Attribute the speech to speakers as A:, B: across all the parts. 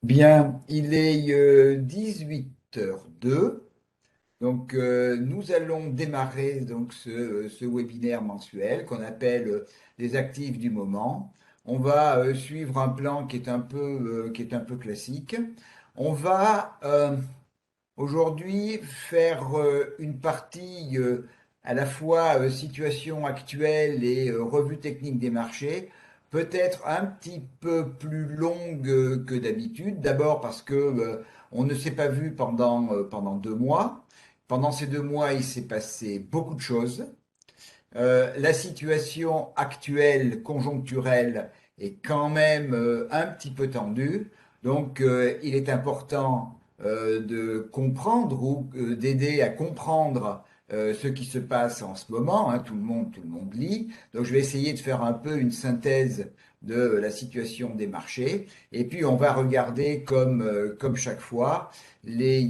A: Bien, il est 18h02. Donc, nous allons démarrer donc ce webinaire mensuel qu'on appelle les actifs du moment. On va suivre un plan qui est un peu classique. On va aujourd'hui faire une partie à la fois situation actuelle et revue technique des marchés, peut-être un petit peu plus longue que d'habitude. D'abord parce que on ne s'est pas vu pendant 2 mois. Pendant ces 2 mois, il s'est passé beaucoup de choses. La situation actuelle, conjoncturelle, est quand même un petit peu tendue. Donc, il est important de comprendre ou d'aider à comprendre ce qui se passe en ce moment, hein. Tout le monde lit. Donc, je vais essayer de faire un peu une synthèse de la situation des marchés. Et puis, on va regarder comme chaque fois les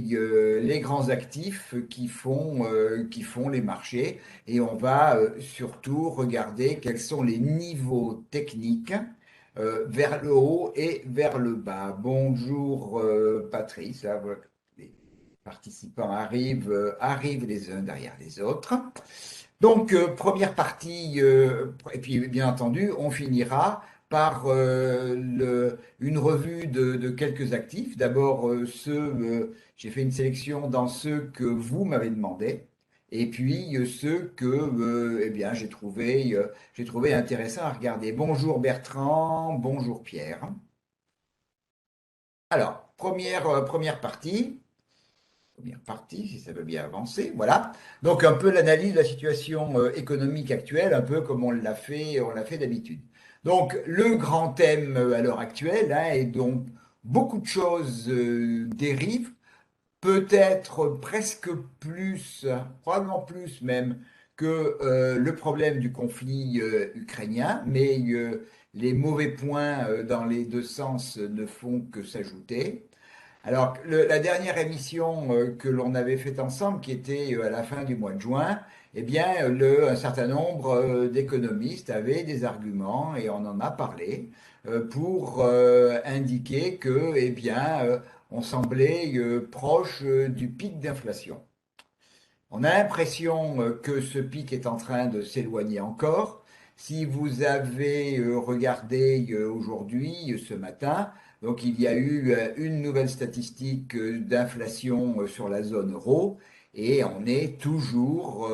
A: grands actifs qui font les marchés et on va surtout regarder quels sont les niveaux techniques vers le haut et vers le bas. Bonjour Patrice, là, voilà, les participants arrivent les uns derrière les autres. Donc, première partie, et puis bien entendu, on finira par une revue de quelques actifs. D'abord, j'ai fait une sélection dans ceux que vous m'avez demandé, et puis ceux que eh bien, j'ai trouvé intéressants à regarder. Bonjour Bertrand, bonjour Pierre. Alors, première partie, si ça veut bien avancer, voilà. Donc un peu l'analyse de la situation économique actuelle, un peu comme on l'a fait d'habitude. Donc le grand thème à l'heure actuelle, hein, et donc beaucoup de choses dérivent, peut-être presque plus, probablement plus même que le problème du conflit ukrainien, mais les mauvais points dans les deux sens ne font que s'ajouter. Alors, la dernière émission que l'on avait faite ensemble, qui était à la fin du mois de juin, eh bien, un certain nombre d'économistes avaient des arguments, et on en a parlé, pour indiquer que, eh bien, on semblait proche du pic d'inflation. On a l'impression que ce pic est en train de s'éloigner encore. Si vous avez regardé aujourd'hui, ce matin, donc il y a eu une nouvelle statistique d'inflation sur la zone euro et on est toujours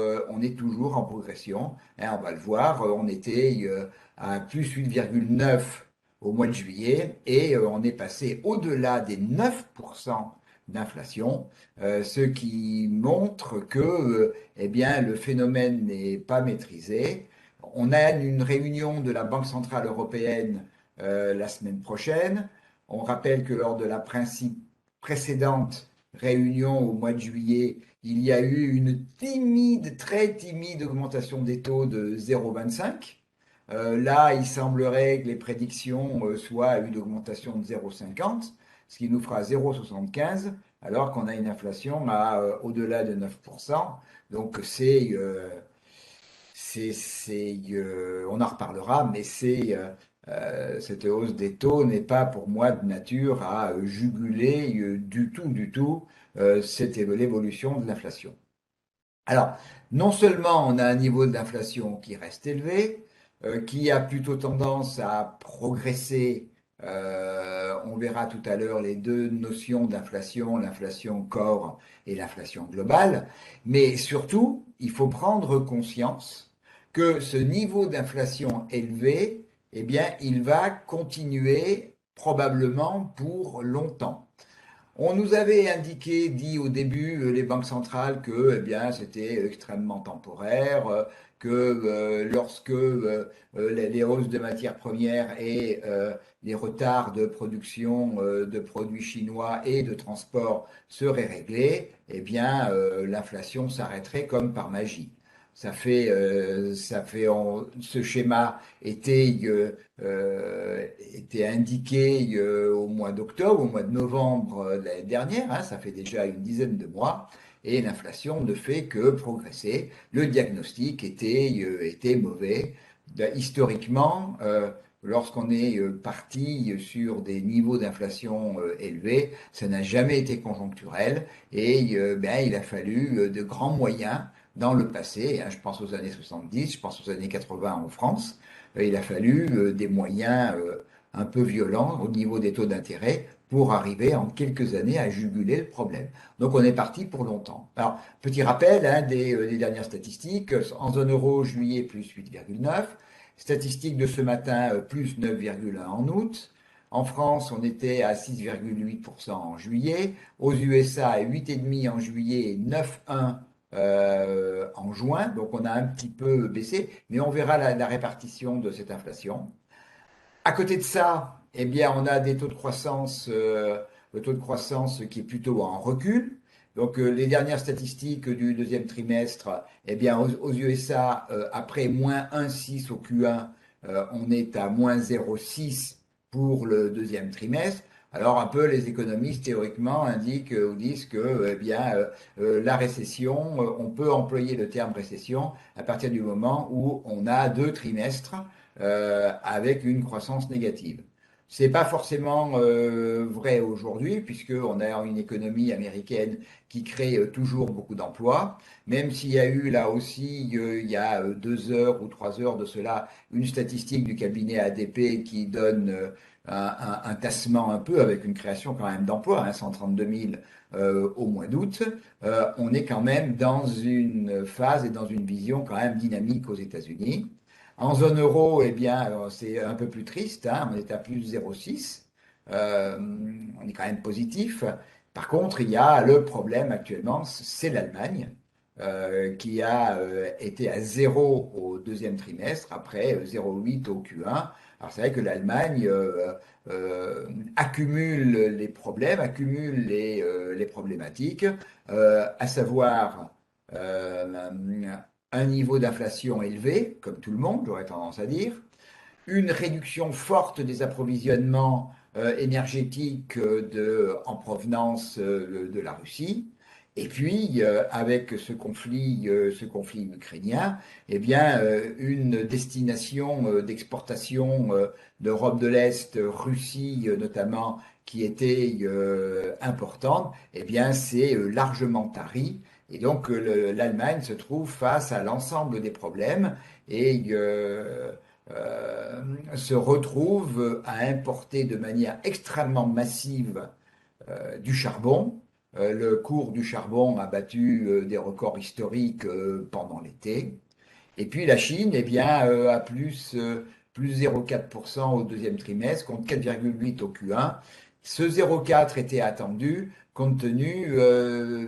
A: en progression, hein. On va le voir, on était à plus 8,9 au mois de juillet et on est passé au-delà des 9% d'inflation, ce qui montre que eh bien, le phénomène n'est pas maîtrisé. On a une réunion de la Banque centrale européenne la semaine prochaine. On rappelle que lors de la précédente réunion au mois de juillet, il y a eu une timide, très timide augmentation des taux de 0,25. Là, il semblerait que les prédictions soient une augmentation de 0,50, ce qui nous fera 0,75 alors qu'on a une inflation à au-delà de 9%. Donc on en reparlera, mais cette hausse des taux n'est pas pour moi de nature à juguler du tout, l'évolution de l'inflation. Alors, non seulement on a un niveau d'inflation qui reste élevé, qui a plutôt tendance à progresser. On verra tout à l'heure les deux notions d'inflation, l'inflation corps et l'inflation globale. Mais surtout, il faut prendre conscience que ce niveau d'inflation élevé, eh bien, il va continuer probablement pour longtemps. On nous avait dit au début, les banques centrales, que eh bien, c'était extrêmement temporaire, que lorsque les hausses de matières premières et les retards de production de produits chinois et de transport seraient réglés, eh bien, l'inflation s'arrêterait comme par magie. Ce schéma était indiqué au mois d'octobre, au mois de novembre de l'année dernière, hein, ça fait déjà une dizaine de mois, et l'inflation ne fait que progresser. Le diagnostic était mauvais. Historiquement, lorsqu'on est parti sur des niveaux d'inflation élevés, ça n'a jamais été conjoncturel et ben, il a fallu de grands moyens dans le passé, hein, je pense aux années 70, je pense aux années 80 en France, il a fallu des moyens un peu violents au niveau des taux d'intérêt pour arriver en quelques années à juguler le problème. Donc on est parti pour longtemps. Alors, petit rappel hein, des dernières statistiques, en zone euro, juillet plus 8,9, statistique de ce matin, plus 9,1 en août. En France, on était à 6,8% en juillet. Aux USA, à 8,5 en juillet et 9,1 en juin. Donc on a un petit peu baissé, mais on verra la répartition de cette inflation. À côté de ça, eh bien, on a des taux de croissance, le taux de croissance qui est plutôt en recul. Donc, les dernières statistiques du deuxième trimestre, eh bien, aux USA, après moins 1,6 au Q1, on est à moins 0,6 pour le deuxième trimestre. Alors, un peu, les économistes théoriquement indiquent ou disent que, eh bien, la récession, on peut employer le terme récession à partir du moment où on a deux trimestres avec une croissance négative. C'est pas forcément vrai aujourd'hui, puisqu'on a une économie américaine qui crée toujours beaucoup d'emplois, même s'il y a eu là aussi, il y a 2 heures ou 3 heures de cela, une statistique du cabinet ADP qui donne un tassement un peu avec une création quand même d'emplois, hein, 132 000 au mois d'août. On est quand même dans une phase et dans une vision quand même dynamique aux États-Unis. En zone euro, eh bien, c'est un peu plus triste, hein, on est à plus 0,6. Euh, on est quand même positif. Par contre, il y a le problème actuellement, c'est l'Allemagne, qui a été à 0 au deuxième trimestre, après 0,8 au Q1. Alors c'est vrai que l'Allemagne accumule les problèmes, accumule les problématiques, à savoir euh, un niveau d'inflation élevé, comme tout le monde, j'aurais tendance à dire, une réduction forte des approvisionnements énergétiques en provenance de la Russie. Et puis, avec ce conflit ukrainien, eh bien, une destination d'exportation d'Europe de l'Est, Russie notamment, qui était importante, eh bien, c'est largement tari. Et donc, l'Allemagne se trouve face à l'ensemble des problèmes et euh, se retrouve à importer de manière extrêmement massive du charbon. Le cours du charbon a battu des records historiques pendant l'été. Et puis la Chine, eh bien, a plus 0,4% au deuxième trimestre contre 4,8 au Q1. Ce 0,4 était attendu compte tenu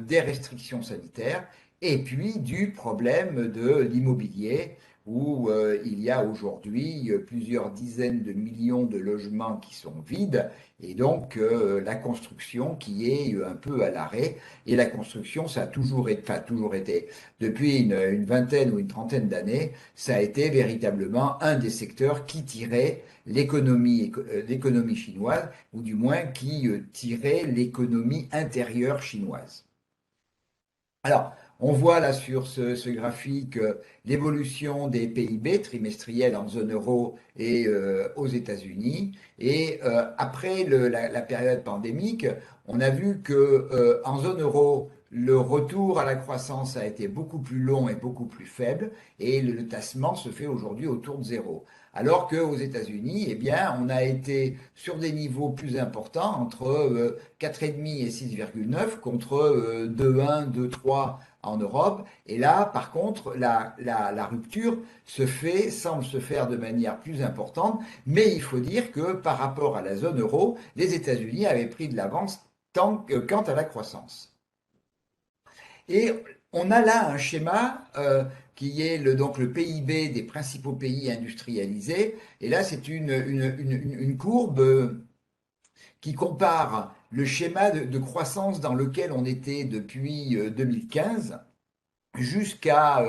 A: des restrictions sanitaires et puis du problème de l'immobilier où il y a aujourd'hui plusieurs dizaines de millions de logements qui sont vides et donc la construction qui est un peu à l'arrêt. Et la construction, ça a toujours été depuis une vingtaine ou une trentaine d'années, ça a été véritablement un des secteurs qui tirait l'économie chinoise, ou du moins qui tirait l'économie intérieure chinoise. Alors, on voit là sur ce graphique l'évolution des PIB trimestriels en zone euro et aux États-Unis. Et après la période pandémique, on a vu que en zone euro, le retour à la croissance a été beaucoup plus long et beaucoup plus faible, et le tassement se fait aujourd'hui autour de zéro. Alors qu'aux États-Unis, eh bien, on a été sur des niveaux plus importants, entre 4,5 et 6,9 contre 2,1, 2,3 en Europe. Et là, par contre, la rupture semble se faire de manière plus importante, mais il faut dire que par rapport à la zone euro, les États-Unis avaient pris de l'avance quant à la croissance. Et on a là un schéma qui est donc le PIB des principaux pays industrialisés. Et là, c'est une courbe qui compare le schéma de croissance dans lequel on était depuis 2015 jusqu'à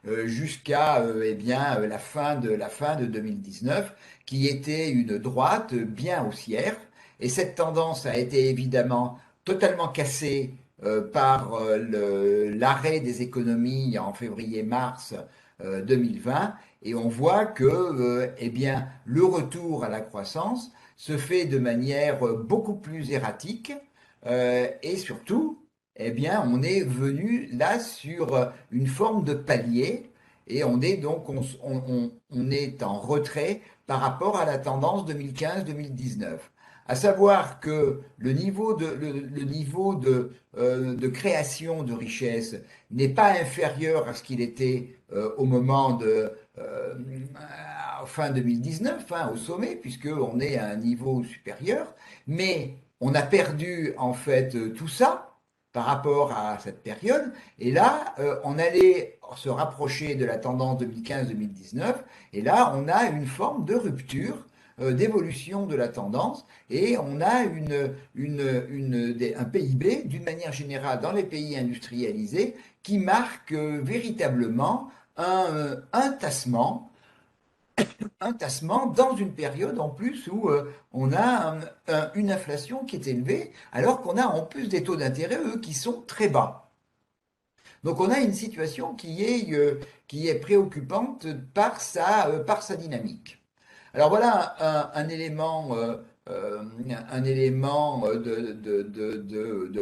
A: eh bien, la fin de 2019, qui était une droite bien haussière. Et cette tendance a été évidemment totalement cassée par l'arrêt des économies en février-mars 2020, et on voit que eh bien, le retour à la croissance se fait de manière beaucoup plus erratique, et surtout, eh bien, on est venu là sur une forme de palier, et on est donc on est en retrait par rapport à la tendance 2015-2019. À savoir que le niveau de création de richesse n'est pas inférieur à ce qu'il était au moment de fin 2019, hein, au sommet, puisqu'on est à un niveau supérieur, mais on a perdu en fait tout ça par rapport à cette période, et là, on allait se rapprocher de la tendance 2015-2019, et là, on a une forme de rupture d'évolution de la tendance et on a un PIB d'une manière générale dans les pays industrialisés qui marque véritablement un tassement, un tassement dans une période en plus où on a une inflation qui est élevée alors qu'on a en plus des taux d'intérêt, eux, qui sont très bas. Donc on a une situation qui est préoccupante par sa dynamique. Alors voilà euh, un élément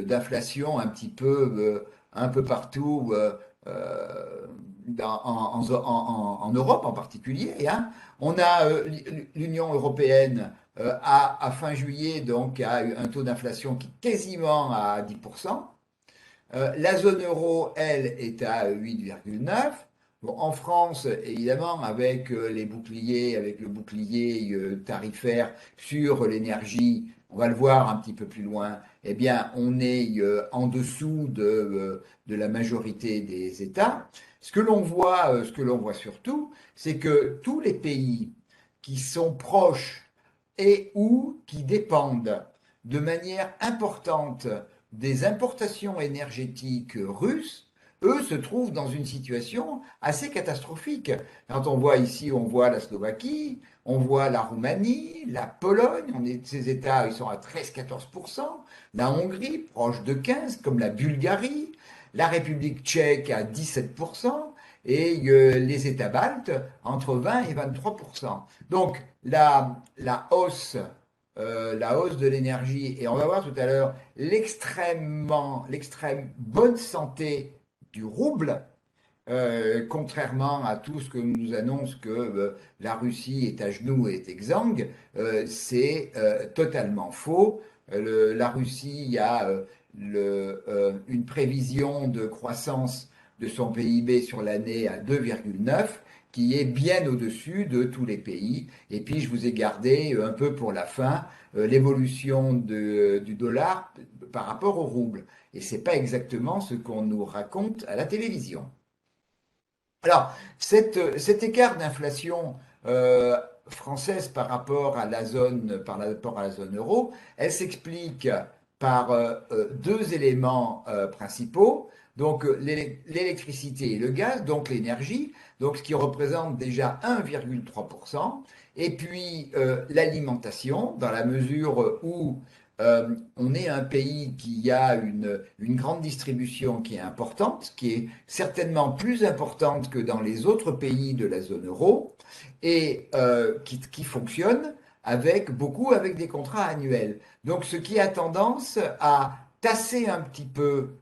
A: d'inflation un peu partout en Europe en particulier, hein. On a l'Union européenne à fin juillet donc a eu un taux d'inflation qui est quasiment à 10%. La zone euro, elle, est à 8,9. Bon, en France, évidemment, avec les boucliers, avec le bouclier tarifaire sur l'énergie, on va le voir un petit peu plus loin, eh bien, on est en dessous de la majorité des États. Ce que l'on voit surtout, c'est que tous les pays qui sont proches et ou qui dépendent de manière importante des importations énergétiques russes, eux se trouvent dans une situation assez catastrophique. Quand on voit ici, on voit la Slovaquie, on voit la Roumanie, la Pologne, ces États, ils sont à 13-14%, la Hongrie proche de 15%, comme la Bulgarie, la République tchèque à 17%, et les États baltes entre 20 et 23%. Donc la hausse de l'énergie, et on va voir tout à l'heure l'extrême bonne santé du rouble, contrairement à tout ce que nous annonce que la Russie est à genoux et est exsangue, c'est totalement faux. La Russie a une prévision de croissance de son PIB sur l'année à 2,9, qui est bien au-dessus de tous les pays. Et puis, je vous ai gardé un peu pour la fin l'évolution du dollar par rapport au rouble. Et c'est pas exactement ce qu'on nous raconte à la télévision. Alors, cet écart d'inflation française par rapport à la zone euro, elle s'explique par deux éléments principaux. Donc, l'électricité et le gaz, donc l'énergie, donc ce qui représente déjà 1,3%, et puis l'alimentation, dans la mesure où on est un pays qui a une grande distribution qui est importante, qui est certainement plus importante que dans les autres pays de la zone euro, et qui fonctionne avec des contrats annuels. Donc ce qui a tendance à tasser un petit peu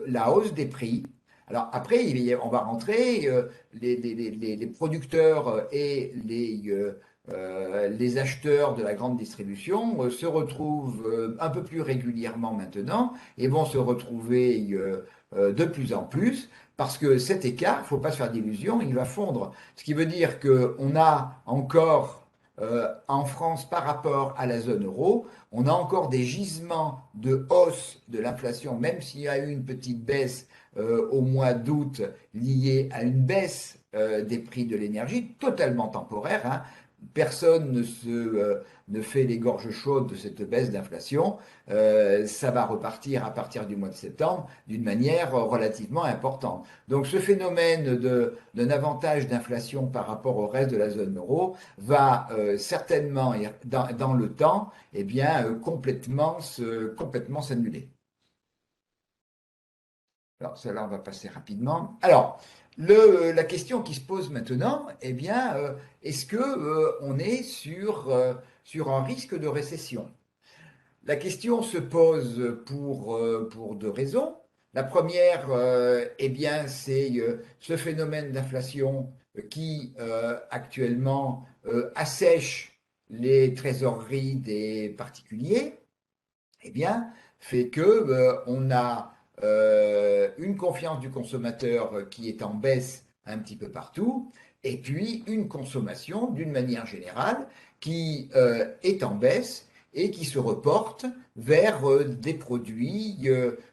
A: la hausse des prix. Alors après, on va rentrer, les producteurs et les acheteurs de la grande distribution se retrouvent un peu plus régulièrement maintenant et vont se retrouver de plus en plus parce que cet écart, il ne faut pas se faire d'illusions, il va fondre. Ce qui veut dire qu'on a encore en France par rapport à la zone euro, on a encore des gisements de hausse de l'inflation, même s'il y a eu une petite baisse au mois d'août liée à une baisse des prix de l'énergie, totalement temporaire, hein. Personne ne fait les gorges chaudes de cette baisse d'inflation. Ça va repartir à partir du mois de septembre d'une manière relativement importante. Donc ce phénomène d'un avantage d'inflation par rapport au reste de la zone euro va certainement, dans le temps, eh bien, complètement s'annuler. Alors, cela, on va passer rapidement. Alors, La question qui se pose maintenant, eh bien, est-ce que on est sur un risque de récession? La question se pose pour deux raisons. La première, eh bien, c'est ce phénomène d'inflation qui actuellement assèche les trésoreries des particuliers, eh bien, fait que on a une confiance du consommateur qui est en baisse un petit peu partout, et puis une consommation d'une manière générale qui est en baisse et qui se reporte vers des produits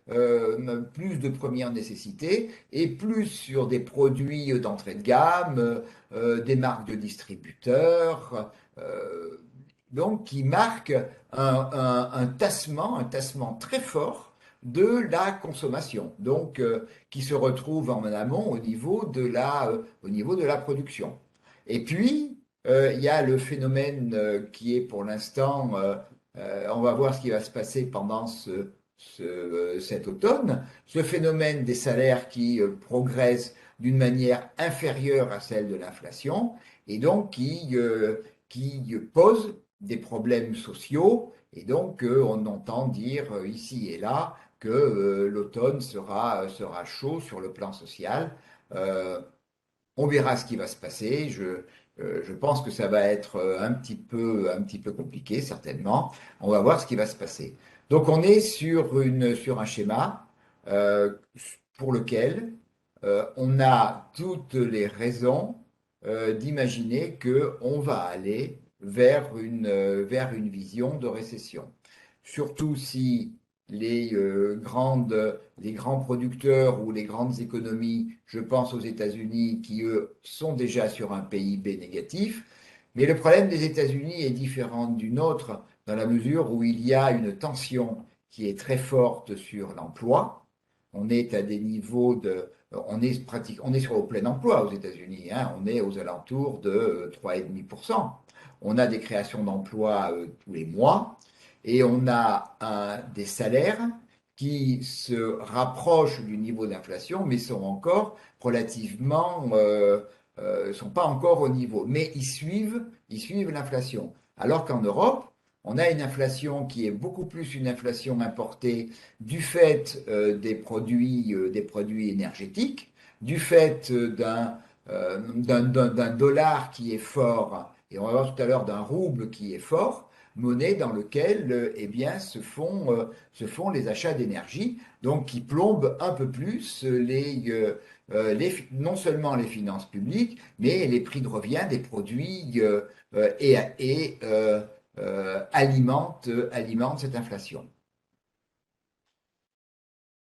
A: plus de première nécessité et plus sur des produits d'entrée de gamme, des marques de distributeurs, donc qui marquent un tassement très fort de la consommation, donc qui se retrouve en amont au niveau de la production. Et puis, il y a le phénomène qui est pour l'instant, on va voir ce qui va se passer pendant cet automne, ce phénomène des salaires qui progressent d'une manière inférieure à celle de l'inflation, et donc qui pose des problèmes sociaux, et donc on entend dire ici et là que l'automne sera chaud sur le plan social. Euh, on verra ce qui va se passer. Je pense que ça va être un petit peu compliqué, certainement. On va voir ce qui va se passer. Donc on est sur un schéma euh, pour lequel on a toutes les raisons d'imaginer qu'on va aller vers une vision de récession. Surtout si les grands producteurs ou les grandes économies, je pense aux États-Unis, qui eux sont déjà sur un PIB négatif. Mais le problème des États-Unis est différent du nôtre dans la mesure où il y a une tension qui est très forte sur l'emploi. On est à des niveaux de, on est sur le plein emploi aux États-Unis, hein, on est aux alentours de 3,5%. On a des créations d'emplois tous les mois et on a des salaires qui se rapprochent du niveau d'inflation, mais sont encore relativement, sont pas encore au niveau, mais ils suivent l'inflation. Alors qu'en Europe, on a une inflation qui est beaucoup plus une inflation importée du fait des produits énergétiques, du fait d'un dollar qui est fort, et on va voir tout à l'heure d'un rouble qui est fort, monnaie dans lequel eh bien, se font les achats d'énergie, donc qui plombent un peu plus non seulement les finances publiques, mais les prix de revient des produits alimentent cette inflation.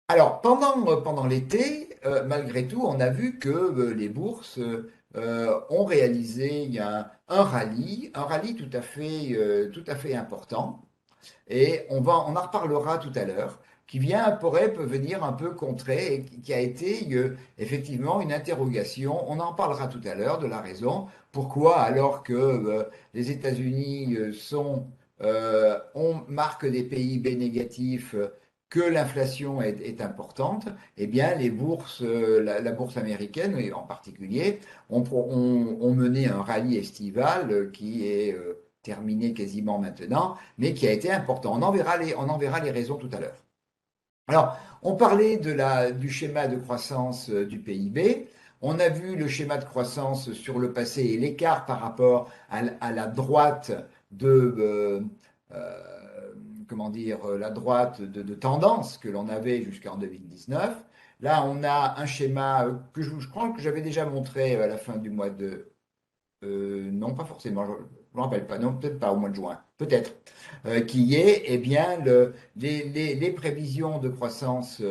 A: Alors, pendant l'été, malgré tout, on a vu que les bourses ont réalisé un rallye tout à fait important. Et on en reparlera tout à l'heure, qui peut venir un peu contrer, et qui a été effectivement une interrogation. On en parlera tout à l'heure de la raison. Pourquoi, alors que les États-Unis on marque des PIB négatifs, que l'inflation est importante, eh bien les bourses, la bourse américaine en particulier, ont mené un rallye estival qui est terminé quasiment maintenant, mais qui a été important. On en verra les raisons tout à l'heure. Alors, on parlait du schéma de croissance du PIB. On a vu le schéma de croissance sur le passé et l'écart par rapport à la droite comment dire, la droite de tendance que l'on avait jusqu'en 2019. Là, on a un schéma que je crois que j'avais déjà montré à la fin du mois de non, pas forcément, je ne me rappelle pas, non, peut-être pas au mois de juin, peut-être, qui est eh bien, les prévisions de croissance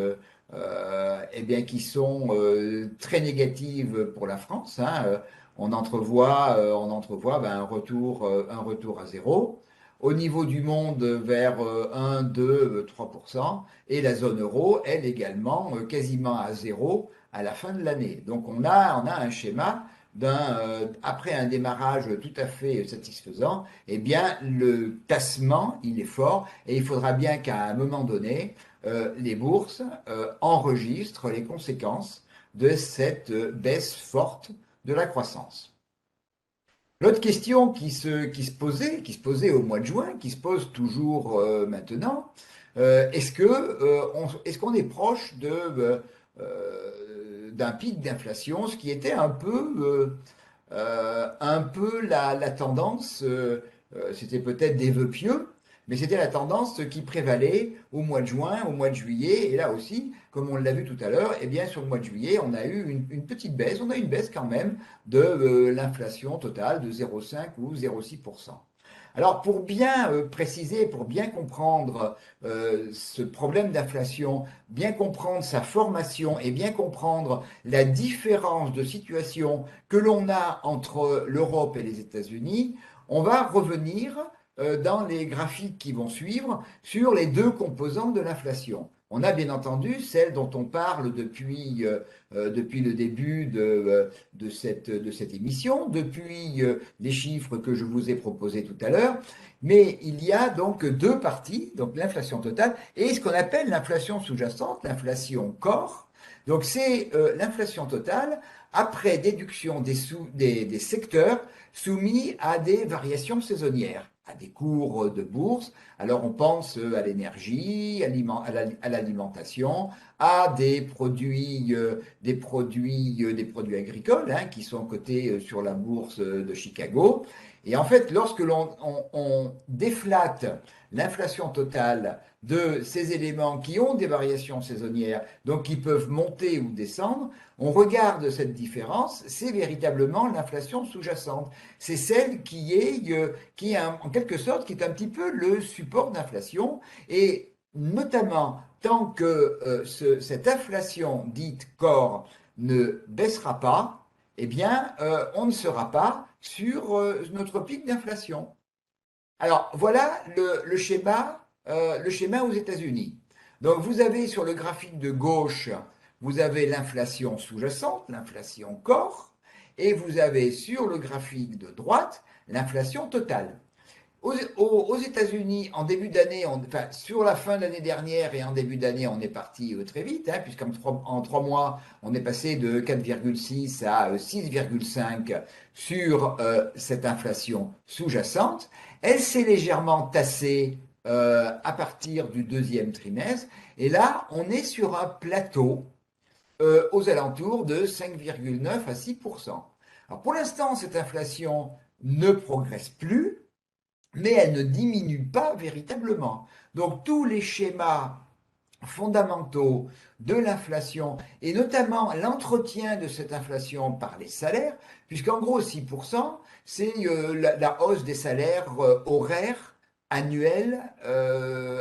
A: eh bien, qui sont très négatives pour la France, hein. On entrevoit ben, un retour à zéro. Au niveau du monde, vers 1, 2, 3%, et la zone euro, elle également, quasiment à zéro à la fin de l'année. Donc on a un schéma après un démarrage tout à fait satisfaisant, eh bien, le tassement, il est fort et il faudra bien qu'à un moment donné, les bourses enregistrent les conséquences de cette baisse forte de la croissance. L'autre question qui se posait au mois de juin, qui se pose toujours maintenant, est-ce qu'on est proche d'un pic d'inflation, ce qui était un peu la tendance, c'était peut-être des vœux pieux, mais c'était la tendance qui prévalait au mois de juin, au mois de juillet, et là aussi, comme on l'a vu tout à l'heure, eh bien sur le mois de juillet, on a eu une petite baisse, on a une baisse quand même de l'inflation totale de 0,5 ou 0,6%. Alors pour bien préciser, pour bien comprendre ce problème d'inflation, bien comprendre sa formation et bien comprendre la différence de situation que l'on a entre l'Europe et les États-Unis, on va revenir dans les graphiques qui vont suivre sur les deux composantes de l'inflation. On a bien entendu celle dont on parle depuis le début de cette émission, depuis les chiffres que je vous ai proposés tout à l'heure, mais il y a donc deux parties, donc l'inflation totale et ce qu'on appelle l'inflation sous-jacente, l'inflation corps. Donc c'est l'inflation totale après déduction des secteurs soumis à des variations saisonnières, à des cours de bourse. Alors on pense à l'énergie, à l'alimentation, à des produits agricoles qui sont cotés sur la bourse de Chicago. Et en fait, lorsque on déflate l'inflation totale de ces éléments qui ont des variations saisonnières, donc qui peuvent monter ou descendre, on regarde cette différence, c'est véritablement l'inflation sous-jacente. C'est celle qui est en quelque sorte, qui est un petit peu le support d'inflation, et notamment tant que cette inflation dite corps ne baissera pas, eh bien, on ne sera pas sur notre pic d'inflation. Alors, voilà le schéma aux États-Unis. Donc, vous avez sur le graphique de gauche, vous avez l'inflation sous-jacente, l'inflation corps, et vous avez sur le graphique de droite l'inflation totale. Aux États-Unis, en début d'année, enfin, sur la fin de l'année dernière et en début d'année, on est parti très vite, puisqu'en 3 mois, on est passé de 4,6 à 6,5 sur cette inflation sous-jacente. Elle s'est légèrement tassée à partir du deuxième trimestre, et là, on est sur un plateau aux alentours de 5,9 à 6%. Alors pour l'instant, cette inflation ne progresse plus, mais elle ne diminue pas véritablement. Donc tous les schémas fondamentaux de l'inflation, et notamment l'entretien de cette inflation par les salaires, puisqu'en gros 6%, c'est la hausse des salaires horaires annuels,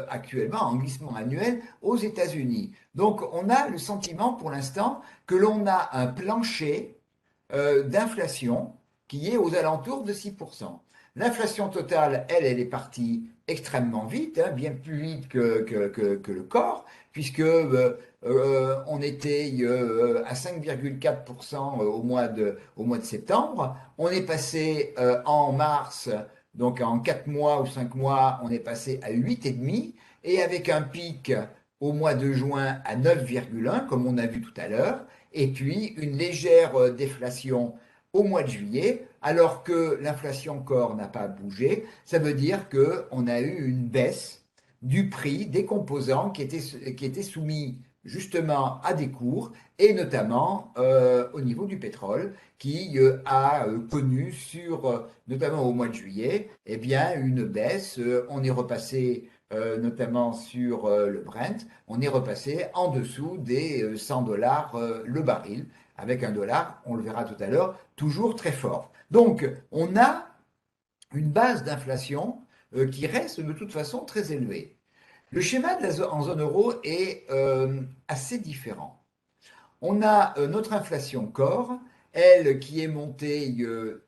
A: actuellement en glissement annuel aux États-Unis. Donc on a le sentiment pour l'instant que l'on a un plancher d'inflation qui est aux alentours de 6%. L'inflation totale, elle est partie extrêmement vite, bien plus vite que le corps, puisque on était à 5,4% au mois de septembre. On est passé en mars, donc en 4 mois ou 5 mois, on est passé à 8,5, et avec un pic au mois de juin à 9,1, comme on a vu tout à l'heure, et puis une légère déflation au mois de juillet, alors que l'inflation corps n'a pas bougé. Ça veut dire qu'on a eu une baisse du prix des composants qui étaient soumis justement à des cours, et notamment au niveau du pétrole, qui a connu notamment au mois de juillet, eh bien, une baisse. On est repassé notamment sur le Brent, on est repassé en dessous des 100 dollars le baril, avec un dollar, on le verra tout à l'heure, toujours très fort. Donc, on a une base d'inflation qui reste de toute façon très élevée. Le schéma en zone euro est assez différent. On a notre inflation corps, elle qui est montée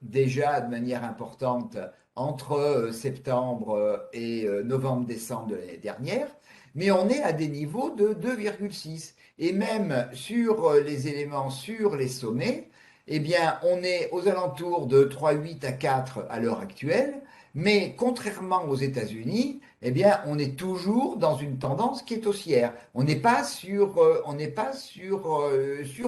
A: déjà de manière importante entre septembre et novembre-décembre de l'année dernière, mais on est à des niveaux de 2,6. Et même sur les éléments, sur les sommets, eh bien, on est aux alentours de 3,8 à 4 à l'heure actuelle, Mais contrairement aux États-Unis, eh bien, on est toujours dans une tendance qui est haussière. On n'est pas sur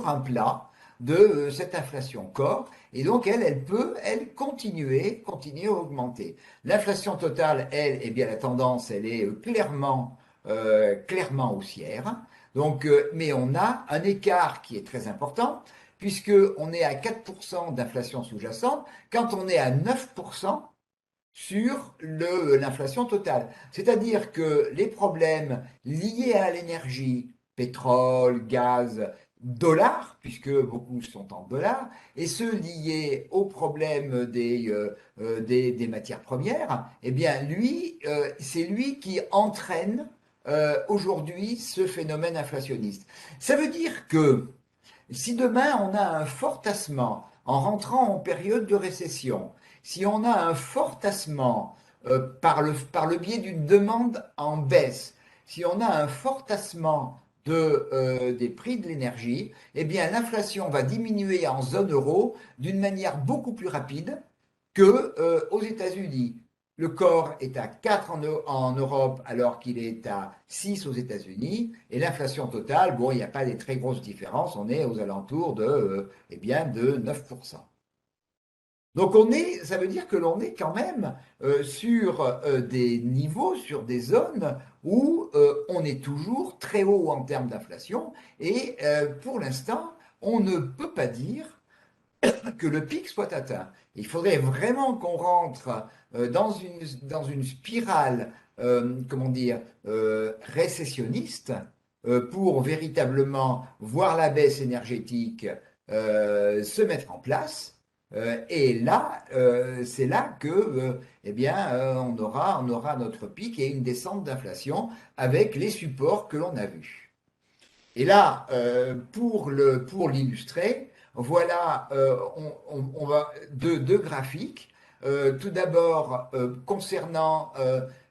A: un plat de cette inflation corps. Et donc, elle peut, elle, continuer à augmenter. L'inflation totale, elle, eh bien, la tendance, elle est clairement haussière. Donc, mais on a un écart qui est très important, puisqu'on est à 4% d'inflation sous-jacente, quand on est à 9% sur l'inflation totale. C'est-à-dire que les problèmes liés à l'énergie, pétrole, gaz, dollars, puisque beaucoup sont en dollars, et ceux liés aux problèmes des matières premières, eh bien, c'est lui qui entraîne aujourd'hui ce phénomène inflationniste. Ça veut dire que si demain on a un fort tassement en rentrant en période de récession, si on a un fort tassement par le biais d'une demande en baisse, si on a un fort tassement des prix de l'énergie, eh bien l'inflation va diminuer en zone euro d'une manière beaucoup plus rapide qu'aux États-Unis. Le corps est à 4 en Europe alors qu'il est à 6 aux États-Unis. Et l'inflation totale, bon, il n'y a pas des très grosses différences, on est aux alentours de 9%. Donc ça veut dire que l'on est quand même sur des niveaux, sur des zones où on est toujours très haut en termes d'inflation. Et pour l'instant, on ne peut pas dire que le pic soit atteint. Il faudrait vraiment qu'on rentre dans une spirale, comment dire, récessionniste pour véritablement voir la baisse énergétique se mettre en place. Et là, c'est là que, eh bien, on aura notre pic et une descente d'inflation avec les supports que l'on a vus. Et là, pour l'illustrer, voilà on va deux graphiques. Tout d'abord, concernant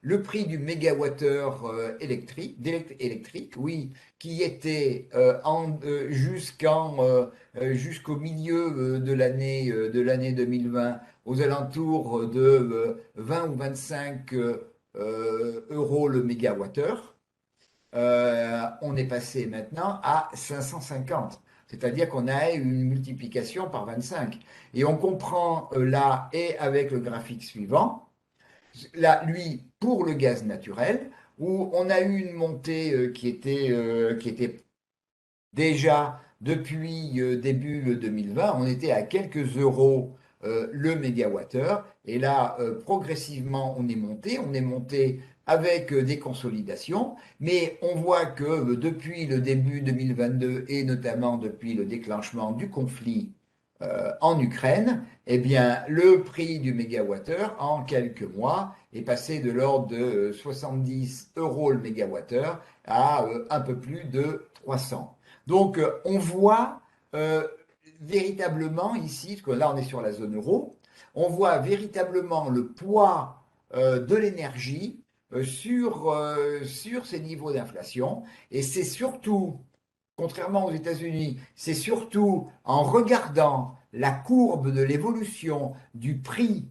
A: le prix du mégawattheure électrique, oui, qui était jusqu'au milieu de l'année 2020 aux alentours de 20 ou 25 euros le mégawattheure. On est passé maintenant à 550. C'est-à-dire qu'on a une multiplication par 25. Et on comprend là, et avec le graphique suivant, là, lui, pour le gaz naturel, où on a eu une montée qui était déjà depuis début 2020, on était à quelques euros le mégawattheure. Et là, progressivement, on est monté avec des consolidations. Mais on voit que depuis le début 2022 et notamment depuis le déclenchement du conflit en Ukraine, eh bien, le prix du mégawattheure en quelques mois est passé de l'ordre de 70 euros le mégawattheure à un peu plus de 300. Donc, on voit véritablement ici, parce que là, on est sur la zone euro, on voit véritablement le poids de l'énergie sur ces niveaux d'inflation. Et c'est surtout, contrairement aux États-Unis, c'est surtout en regardant la courbe de l'évolution du prix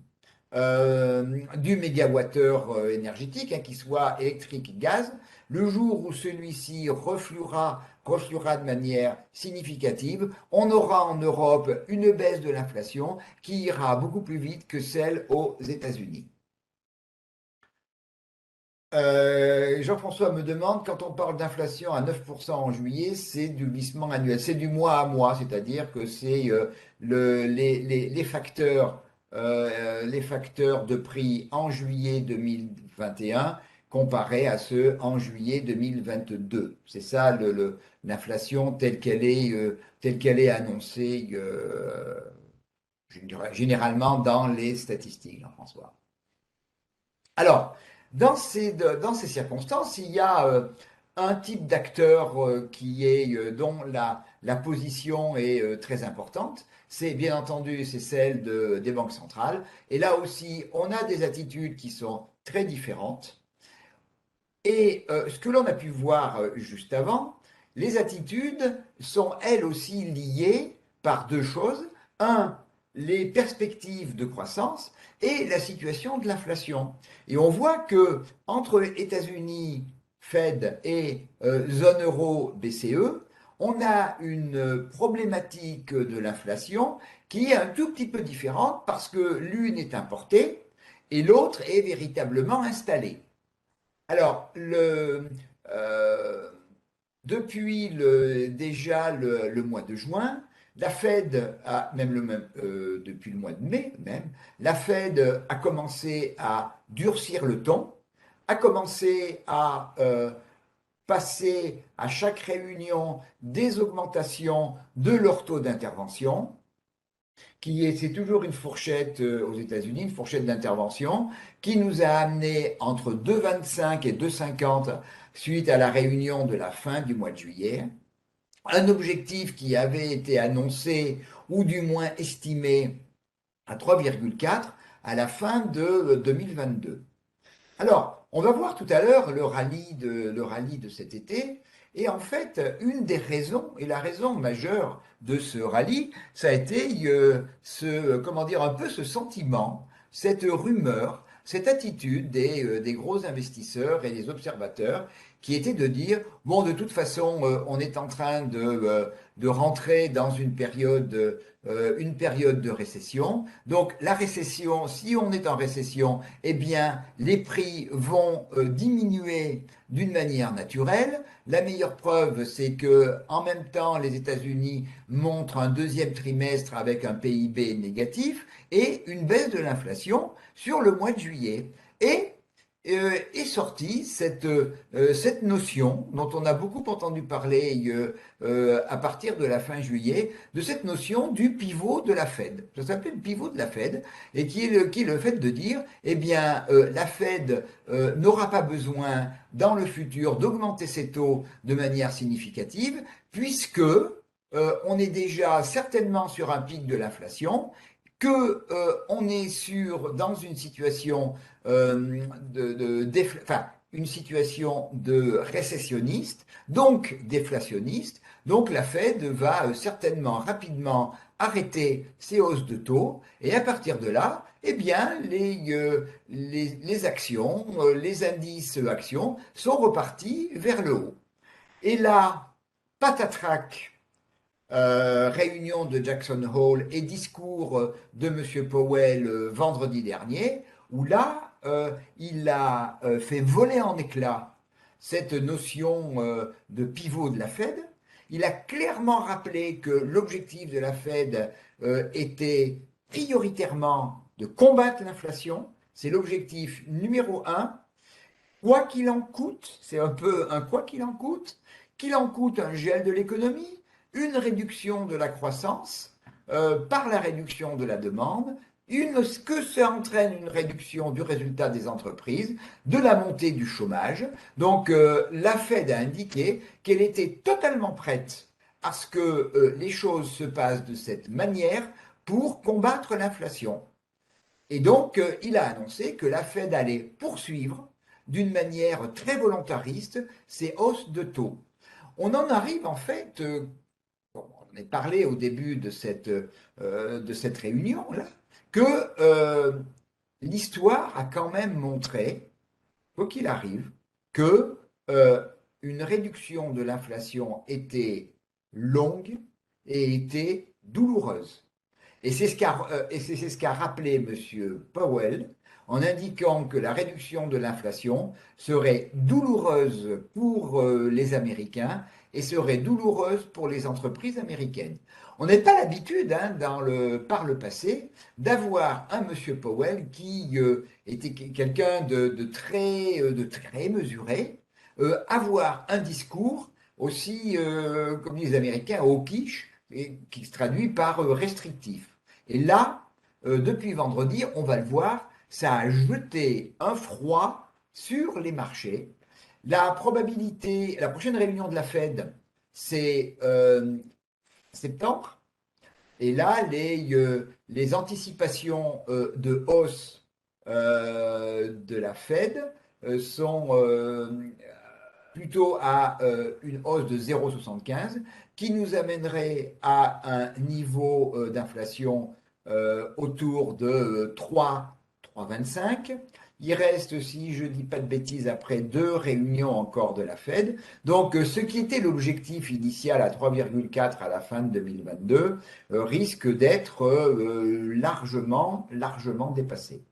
A: du mégawattheure énergétique, qu'il soit électrique, gaz, le jour où celui-ci refluera de manière significative, on aura en Europe une baisse de l'inflation qui ira beaucoup plus vite que celle aux États-Unis. Jean-François me demande, quand on parle d'inflation à 9% en juillet, c'est du glissement annuel, c'est du mois à mois, c'est-à-dire que c'est les facteurs de prix en juillet 2021 comparés à ceux en juillet 2022. C'est ça l'inflation telle qu'elle est annoncée généralement dans les statistiques, Jean-François. Alors, dans ces circonstances, il y a un type d'acteur dont la position est très importante. C'est bien entendu, c'est celle des banques centrales. Et là aussi, on a des attitudes qui sont très différentes. Et ce que l'on a pu voir juste avant, les attitudes sont elles aussi liées par deux choses. Un, les perspectives de croissance et la situation de l'inflation. Et on voit que entre États-Unis, Fed et zone euro, BCE, on a une problématique de l'inflation qui est un tout petit peu différente parce que l'une est importée et l'autre est véritablement installée. Alors, euh, depuis déjà le mois de juin, la Fed depuis le mois de mai même, la Fed a commencé à durcir le ton, a commencé à passer à chaque réunion des augmentations de leur taux d'intervention, c'est toujours une fourchette aux États-Unis, une fourchette d'intervention, qui nous a amené entre 2,25 et 2,50 suite à la réunion de la fin du mois de juillet. Un objectif qui avait été annoncé ou du moins estimé à 3,4 à la fin de 2022. Alors, on va voir tout à l'heure le rallye de cet été. Et en fait, une des raisons, et la raison majeure de ce rallye, ça a été comment dire, un peu ce sentiment, cette rumeur, cette attitude des gros investisseurs et des observateurs qui était de dire, bon, de toute façon, on est en train de rentrer dans une période de récession. Donc, la récession, si on est en récession, eh bien, les prix vont diminuer d'une manière naturelle. La meilleure preuve, c'est que en même temps, les États-Unis montrent un deuxième trimestre avec un PIB négatif et une baisse de l'inflation sur le mois de juillet. Et est sortie cette notion dont on a beaucoup entendu parler à partir de la fin juillet, de cette notion du pivot de la Fed. Ça s'appelle le pivot de la Fed, et qui est le fait de dire, eh bien, la Fed n'aura pas besoin dans le futur d'augmenter ses taux de manière significative, puisque on est déjà certainement sur un pic de l'inflation, que on est dans une situation une situation de récessionniste, donc déflationniste. Donc la Fed va certainement rapidement arrêter ses hausses de taux et à partir de là, eh bien, les actions, les indices actions sont repartis vers le haut. Et là, patatrac, réunion de Jackson Hole et discours de M. Powell vendredi dernier, où là, il a fait voler en éclats cette notion de pivot de la Fed. Il a clairement rappelé que l'objectif de la Fed était prioritairement de combattre l'inflation. C'est l'objectif numéro un. Quoi qu'il en coûte, c'est un peu un quoi qu'il en coûte un gel de l'économie, une réduction de la croissance par la réduction de la demande, que ça entraîne une réduction du résultat des entreprises, de la montée du chômage. Donc la Fed a indiqué qu'elle était totalement prête à ce que les choses se passent de cette manière pour combattre l'inflation. Et donc, il a annoncé que la Fed allait poursuivre d'une manière très volontariste ses hausses de taux. On en arrive en fait, bon, on a parlé au début de cette réunion-là, que l'histoire a quand même montré, quoi qu'il arrive, que une réduction de l'inflation était longue et était douloureuse. Et c'est ce qu'a rappelé M. Powell en indiquant que la réduction de l'inflation serait douloureuse pour les Américains et serait douloureuse pour les entreprises américaines. On n'a pas l'habitude, hein, par le passé, d'avoir un M. Powell qui était quelqu'un de très mesuré, avoir un discours aussi, comme disent les Américains, au quiche, et qui se traduit par restrictif. Et là, depuis vendredi, on va le voir, ça a jeté un froid sur les marchés. La probabilité, la prochaine réunion de la Fed, c'est septembre. Et là, les anticipations de hausse de la Fed sont plutôt à une hausse de 0,75 qui nous amènerait à un niveau d'inflation autour de 3,25. Il reste, si je ne dis pas de bêtises, après 2 réunions encore de la Fed. Donc, ce qui était l'objectif initial à 3,4 à la fin de 2022 risque d'être largement dépassé.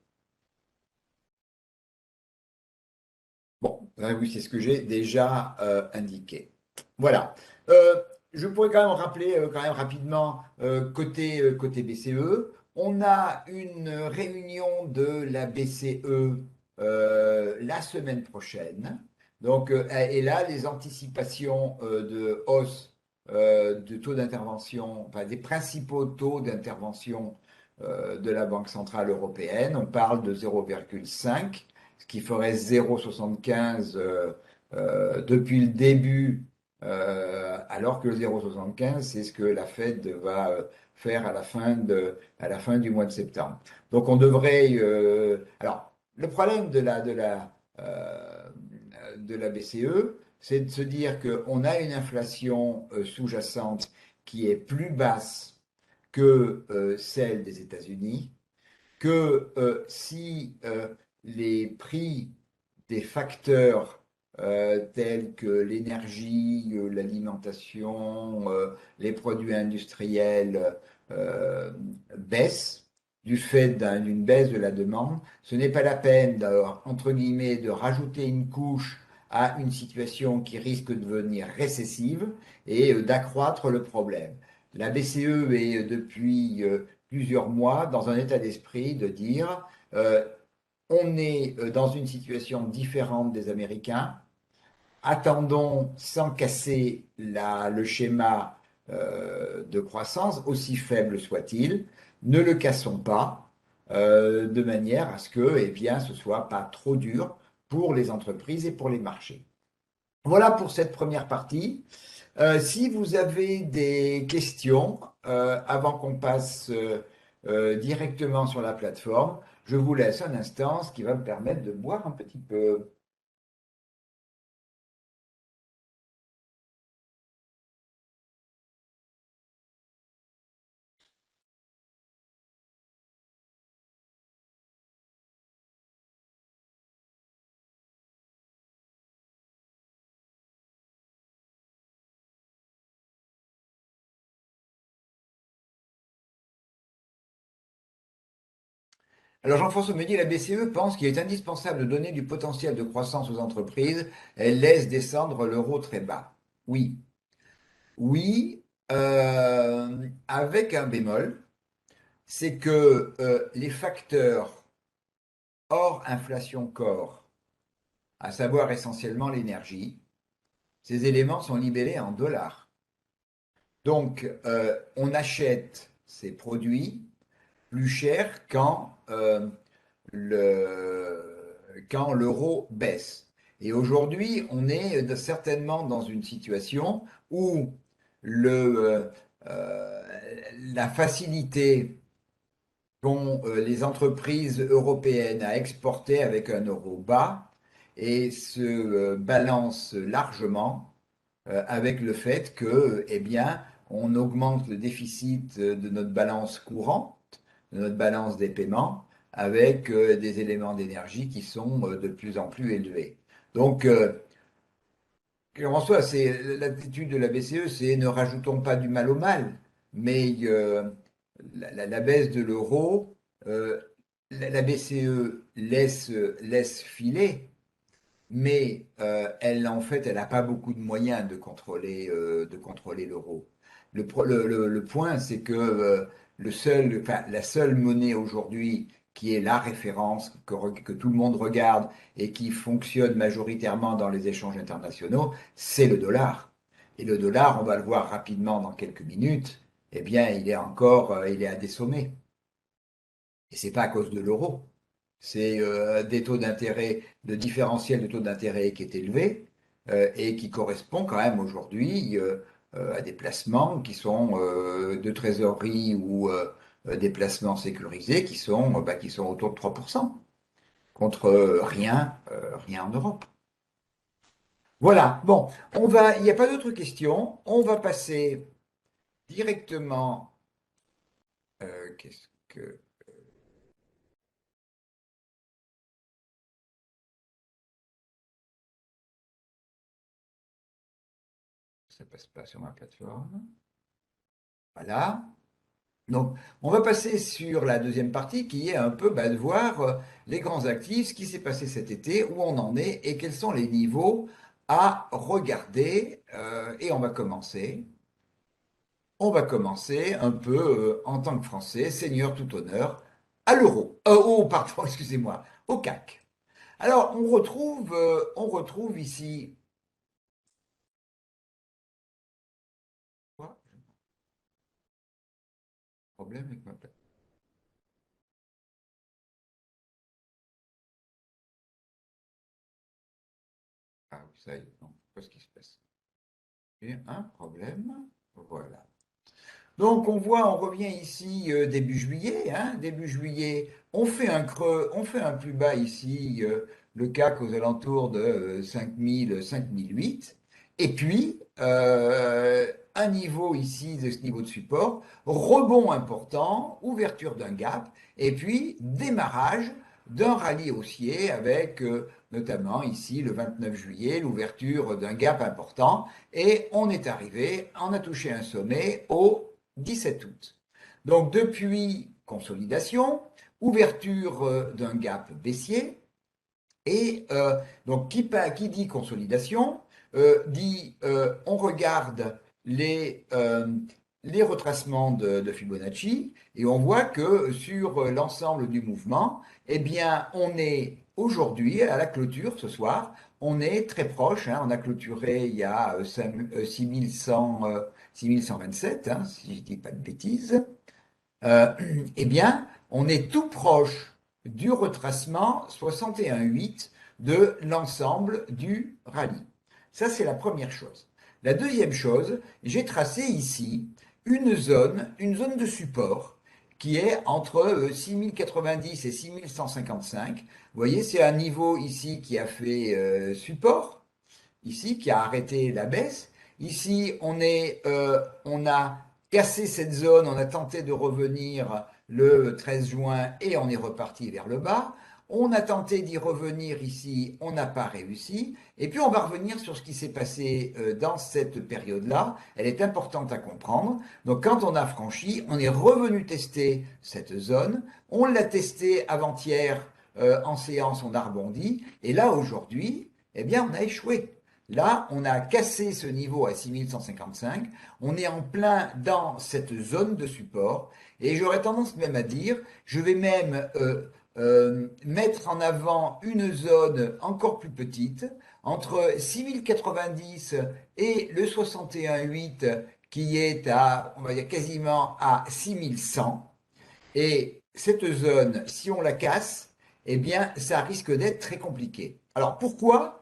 A: Bon, oui, c'est ce que j'ai déjà indiqué. Voilà. Euh, je pourrais quand même rappeler quand même rapidement côté BCE. On a une réunion de la BCE la semaine prochaine. Donc, et là, les anticipations de hausse de taux d'intervention, enfin des principaux taux d'intervention de la Banque centrale européenne, on parle de 0,5, ce qui ferait 0,75 depuis le début, alors que le 0,75, c'est ce que la Fed va faire à la fin du mois de septembre. Donc on devrait... alors, le problème de la BCE, c'est de se dire qu'on a une inflation sous-jacente qui est plus basse que celle des États-Unis, que si les prix des facteurs tels que l'énergie, l'alimentation, les produits industriels baissent du fait d'une baisse de la demande, ce n'est pas la peine, entre guillemets, de rajouter une couche à une situation qui risque de devenir récessive et d'accroître le problème. La BCE est depuis plusieurs mois dans un état d'esprit de dire on est dans une situation différente des Américains, attendons sans casser le schéma de croissance, aussi faible soit-il, ne le cassons pas de manière à ce que eh bien, ce ne soit pas trop dur pour les entreprises et pour les marchés. Voilà pour cette première partie. Si vous avez des questions avant qu'on passe directement sur la plateforme, je vous laisse un instant, ce qui va me permettre de boire un petit peu. Alors Jean-François me dit, la BCE pense qu'il est indispensable de donner du potentiel de croissance aux entreprises. Elle laisse descendre l'euro très bas. Oui, oui, avec un bémol, c'est que les facteurs hors inflation corps, à savoir essentiellement l'énergie, ces éléments sont libellés en dollars. Donc, on achète ces produits plus cher quand l'euro baisse. Et aujourd'hui, on est certainement dans une situation où le, euh, la facilité qu'ont les entreprises européennes à exporter avec un euro bas et se balance largement avec le fait que, eh bien, on augmente le déficit de notre balance courante, de notre balance des paiements, avec des éléments d'énergie qui sont de plus en plus élevés. Donc, en soi, c'est l'attitude de la BCE, c'est ne rajoutons pas du mal au mal, mais la baisse de l'euro, euh, la BCE laisse filer, mais elle, en fait, elle n'a pas beaucoup de moyens de contrôler l'euro. Le point, c'est que la seule monnaie aujourd'hui qui est la référence que tout le monde regarde et qui fonctionne majoritairement dans les échanges internationaux, c'est le dollar. Et le dollar, on va le voir rapidement dans quelques minutes, eh bien, il est à des sommets. Et c'est pas à cause de l'euro. C'est des taux d'intérêt, de différentiel de taux d'intérêt qui est élevé et qui correspond quand même aujourd'hui à des placements qui sont de trésorerie ou des placements sécurisés qui sont autour de 3% contre rien en Europe. Voilà, bon, il n'y a pas d'autres questions. On va passer directement. que ça passe pas sur ma plateforme. Voilà. Donc, on va passer sur la deuxième partie qui est un peu de voir les grands actifs, ce qui s'est passé cet été, où on en est et quels sont les niveaux à regarder. Et on va commencer. On va commencer un peu en tant que Français, seigneur tout honneur, à l'euro. Oh, pardon, excusez-moi, au CAC. Alors, on retrouve ici. Quoi? Problème avec ma plateforme. Ah oui, ça y est, non, qu'est-ce qui se passe? J'ai un problème. Voilà. Donc on revient ici début juillet, hein, début juillet, on fait un creux, on fait un plus bas ici, le CAC aux alentours de 5000, 5008, et puis un niveau ici de ce niveau de support, rebond important, ouverture d'un gap, et puis démarrage d'un rallye haussier avec notamment ici le 29 juillet, l'ouverture d'un gap important, et on est arrivé, on a touché un sommet au 17 août. Donc depuis consolidation, ouverture d'un gap baissier, et donc qui dit consolidation dit on regarde les retracements de Fibonacci et on voit que sur l'ensemble du mouvement, eh bien on est aujourd'hui à la clôture ce soir, on est très proche, hein, on a clôturé il y a 6100, 6127, hein, si je ne dis pas de bêtises. Euh, eh bien, on est tout proche du retracement 61,8 de l'ensemble du rallye. Ça, c'est la première chose. La deuxième chose, j'ai tracé ici une zone de support qui est entre 6090 et 6155. Vous voyez, c'est un niveau ici qui a fait support, ici, qui a arrêté la baisse. Ici, on a cassé cette zone, on a tenté de revenir le 13 juin et on est reparti vers le bas. On a tenté d'y revenir ici, on n'a pas réussi. Et puis on va revenir sur ce qui s'est passé dans cette période-là. Elle est importante à comprendre. Donc quand on a franchi, on est revenu tester cette zone. On l'a testé avant-hier en séance, on a rebondi. Et là, aujourd'hui, eh bien, on a échoué. Là, on a cassé ce niveau à 6155, on est en plein dans cette zone de support, et j'aurais tendance même à dire, je vais même mettre en avant une zone encore plus petite, entre 6090 et le 61,8 qui est à, on va dire quasiment à 6100. Et cette zone, si on la casse, eh bien, ça risque d'être très compliqué. Alors pourquoi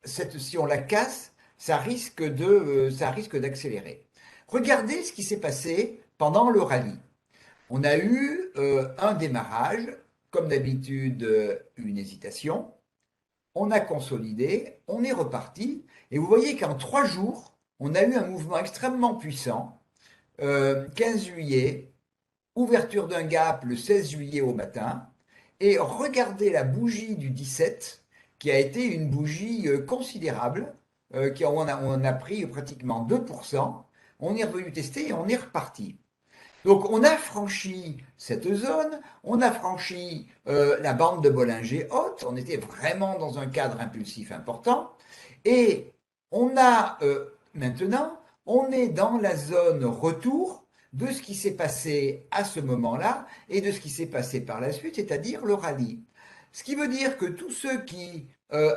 A: si on la casse, ça risque d'accélérer. Regardez ce qui s'est passé pendant le rallye. On a eu un démarrage, comme d'habitude, une hésitation. On a consolidé, on est reparti, et vous voyez qu'en 3 jours, on a eu un mouvement extrêmement puissant. 15 juillet, ouverture d'un gap le 16 juillet au matin, et regardez la bougie du 17, qui a été une bougie considérable, on a pris pratiquement 2%, on est revenu tester et on est reparti. Donc on a franchi cette zone, on a franchi la bande de Bollinger haute, on était vraiment dans un cadre impulsif important, et maintenant, on est dans la zone retour de ce qui s'est passé à ce moment-là et de ce qui s'est passé par la suite, c'est-à-dire le rallye. Ce qui veut dire que tous ceux qui,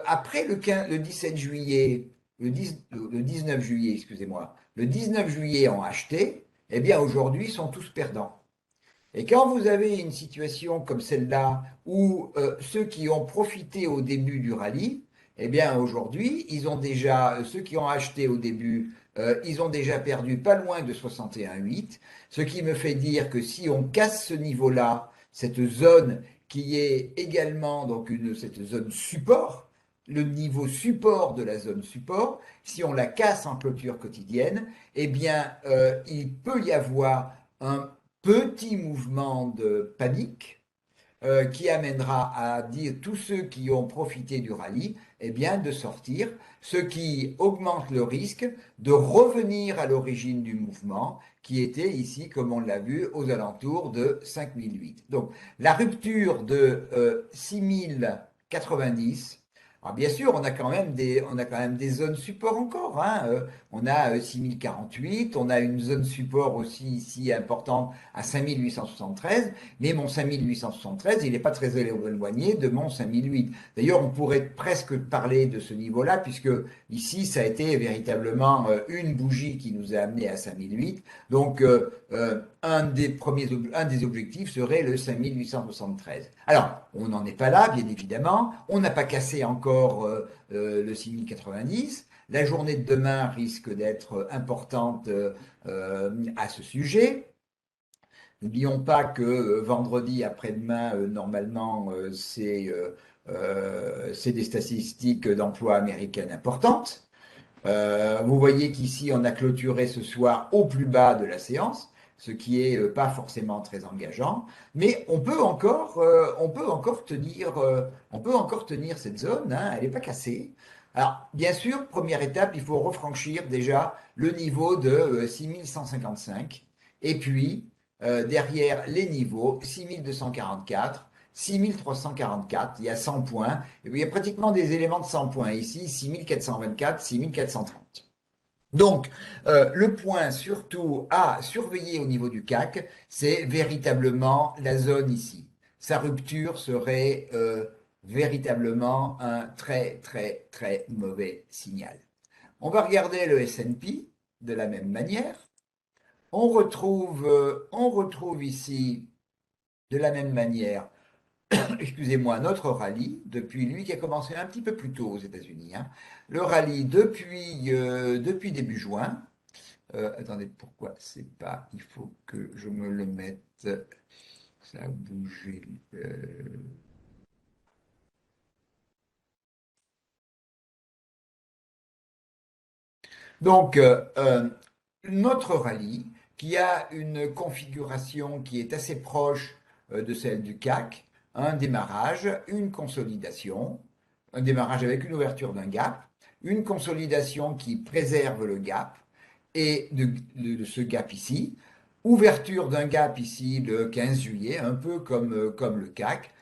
A: après le 17 juillet, le 19 juillet, excusez-moi, le 19 juillet ont acheté, eh bien aujourd'hui sont tous perdants. Et quand vous avez une situation comme celle-là, où ceux qui ont profité au début du rallye, eh bien aujourd'hui, ceux qui ont acheté au début, ils ont déjà perdu pas loin de 61,8, ce qui me fait dire que si on casse ce niveau-là, cette zone qui est également donc cette zone support, le niveau support de la zone support, si on la casse en clôture quotidienne, eh bien il peut y avoir un petit mouvement de panique qui amènera à dire tous ceux qui ont profité du rallye, eh bien, de sortir, ce qui augmente le risque de revenir à l'origine du mouvement, qui était ici, comme on l'a vu, aux alentours de 5008. Donc, la rupture de 6090. Alors bien sûr, on a quand même des zones support encore, hein. On a 6048, on a une zone support aussi ici importante à 5873. Mais mon 5873, il n'est pas très éloigné de mon 5008. D'ailleurs, on pourrait presque parler de ce niveau-là, puisque ici, ça a été véritablement une bougie qui nous a amené à 5008. Donc, un des objectifs serait le 5873. Alors, on n'en est pas là, bien évidemment. On n'a pas cassé encore le 6090. La journée de demain risque d'être importante à ce sujet. N'oublions pas que vendredi après-demain, normalement, c'est des statistiques d'emploi américaines importantes. Vous voyez qu'ici, on a clôturé ce soir au plus bas de la séance, ce qui est pas forcément très engageant, mais on peut encore tenir cette zone, hein, elle n'est pas cassée. Alors, bien sûr, première étape, il faut refranchir déjà le niveau de 6155, et puis derrière les niveaux 6244, 6344, il y a 100 points. Il y a pratiquement des éléments de 100 points ici, 6424, 6430. Donc, le point surtout à surveiller au niveau du CAC, c'est véritablement la zone ici. Sa rupture serait véritablement un très, très, très mauvais signal. On va regarder le S&P de la même manière. On retrouve ici de la même manière excusez-moi, notre rallye, depuis lui qui a commencé un petit peu plus tôt aux États-Unis, hein, le rallye depuis début juin. Attendez, pourquoi c'est pas. Il faut que je me le mette. Ça a bougé. Donc, notre rallye, qui a une configuration qui est assez proche de celle du CAC, un démarrage, une consolidation, un démarrage avec une ouverture d'un gap, une consolidation qui préserve le gap, et de ce gap ici, ouverture d'un gap ici le 15 juillet, un peu comme le CAC,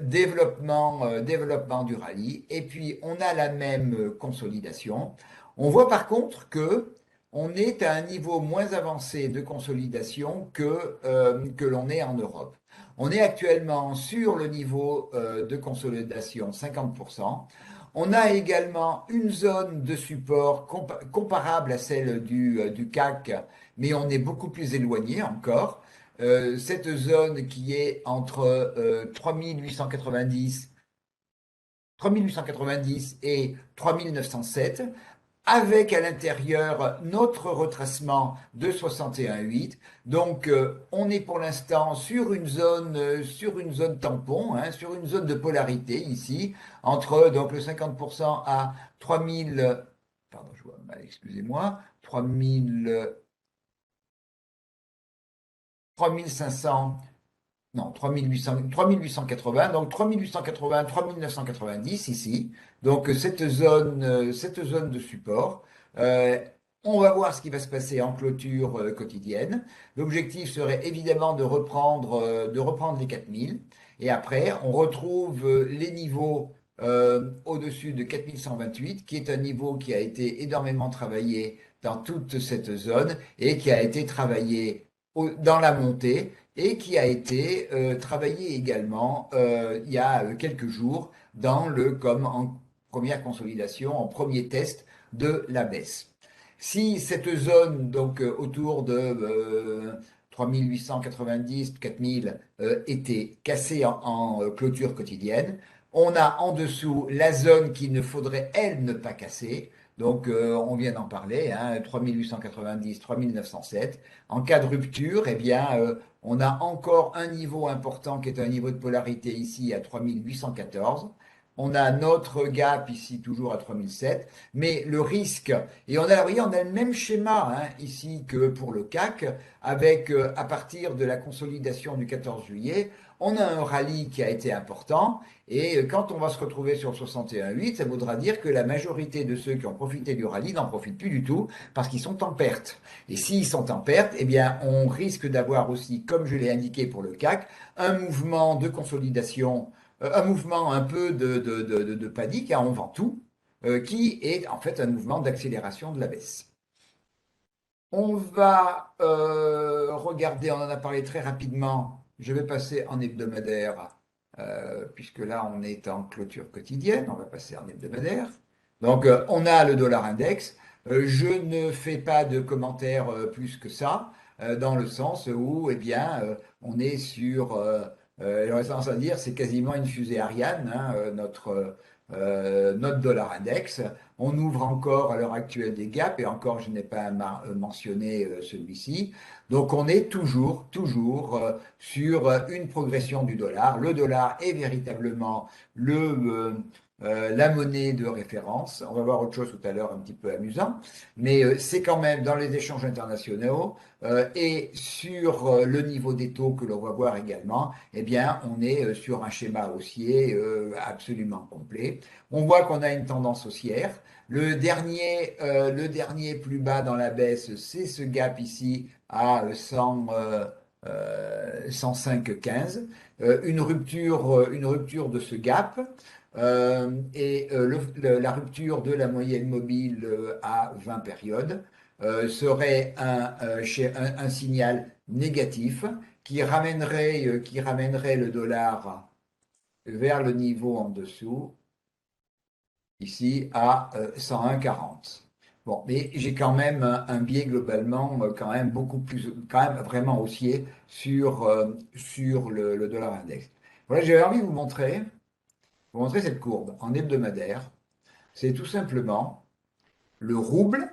A: développement du rallye, et puis on a la même consolidation. On voit par contre que on est à un niveau moins avancé de consolidation que l'on est en Europe. On est actuellement sur le niveau de consolidation 50%. On a également une zone de support comparable à celle du CAC, mais on est beaucoup plus éloigné encore. Cette zone qui est entre 3890 et 3907, avec à l'intérieur notre retracement de 61,8. Donc, on est pour l'instant sur une zone tampon, hein, sur une zone de polarité ici, entre donc le 50% à 3000, pardon, je vois mal, excusez-moi, 3000, 3500. Non, 3880, donc 3880, 3990 ici. Donc cette zone de support. Euh, on va voir ce qui va se passer en clôture quotidienne. L'objectif serait évidemment de reprendre les 4000. Et après, on retrouve les niveaux au-dessus de 4128, qui est un niveau qui a été énormément travaillé dans toute cette zone et qui a été travaillé dans la montée et qui a été travaillé également il y a quelques jours comme en première consolidation, en premier test de la baisse. Si cette zone, donc autour de 3890, 4000, était cassée en clôture quotidienne, on a en dessous la zone qu'il ne faudrait, elle, ne pas casser. Donc, on vient d'en parler, hein, 3890, 3907. En cas de rupture, eh bien, on a encore un niveau important qui est un niveau de polarité ici à 3814. On a notre gap ici toujours à 3007, mais le risque, et on a, vous voyez, on a le même schéma hein, ici que pour le CAC, avec à partir de la consolidation du 14 juillet, on a un rallye qui a été important, et quand on va se retrouver sur 61,8, ça voudra dire que la majorité de ceux qui ont profité du rallye n'en profitent plus du tout parce qu'ils sont en perte. Et s'ils sont en perte, eh bien, on risque d'avoir aussi, comme je l'ai indiqué pour le CAC, un mouvement de consolidation, un mouvement un peu de panique, hein, on vend tout, qui est en fait un mouvement d'accélération de la baisse. On va regarder, on en a parlé très rapidement, je vais passer en hebdomadaire, puisque là on est en clôture quotidienne, on va passer en hebdomadaire. Donc on a le dollar index. Je ne fais pas de commentaires plus que ça, dans le sens où eh bien, on est sur, j'aurais tendance à dire, c'est quasiment une fusée Ariane, hein, notre dollar index. On ouvre encore à l'heure actuelle des gaps, et encore je n'ai pas mentionné celui-ci. Donc on est toujours sur une progression du dollar. Le dollar est véritablement la monnaie de référence. On va voir autre chose tout à l'heure un petit peu amusant, mais c'est quand même dans les échanges internationaux et sur le niveau des taux que l'on va voir également, eh bien on est sur un schéma haussier absolument complet. On voit qu'on a une tendance haussière. Le dernier plus bas dans la baisse, c'est ce gap ici à 105,15. Une rupture de ce gap la rupture de la moyenne mobile à 20 périodes serait un signal négatif qui ramènerait le dollar vers le niveau en dessous ici à 101,40. Bon, mais j'ai quand même un biais globalement quand même beaucoup plus, quand même vraiment haussier sur le dollar index. Voilà, j'avais envie de vous montrer cette courbe en hebdomadaire. C'est tout simplement le rouble,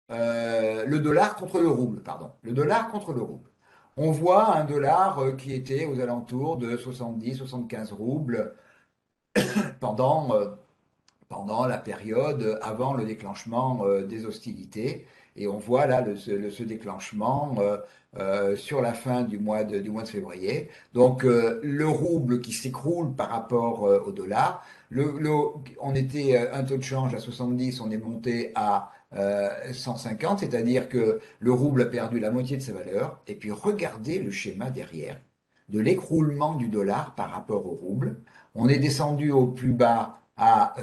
A: le dollar contre le rouble, pardon, le dollar contre le rouble. On voit un dollar qui était aux alentours de 70-75 roubles pendant pendant la période avant le déclenchement des hostilités. Et on voit là ce déclenchement sur la fin du mois de février. Donc le rouble qui s'écroule par rapport au dollar. On était un taux de change à 70, on est monté à 150, c'est-à-dire que le rouble a perdu la moitié de sa valeur. Et puis regardez le schéma derrière de l'écroulement du dollar par rapport au rouble. On est descendu au plus bas à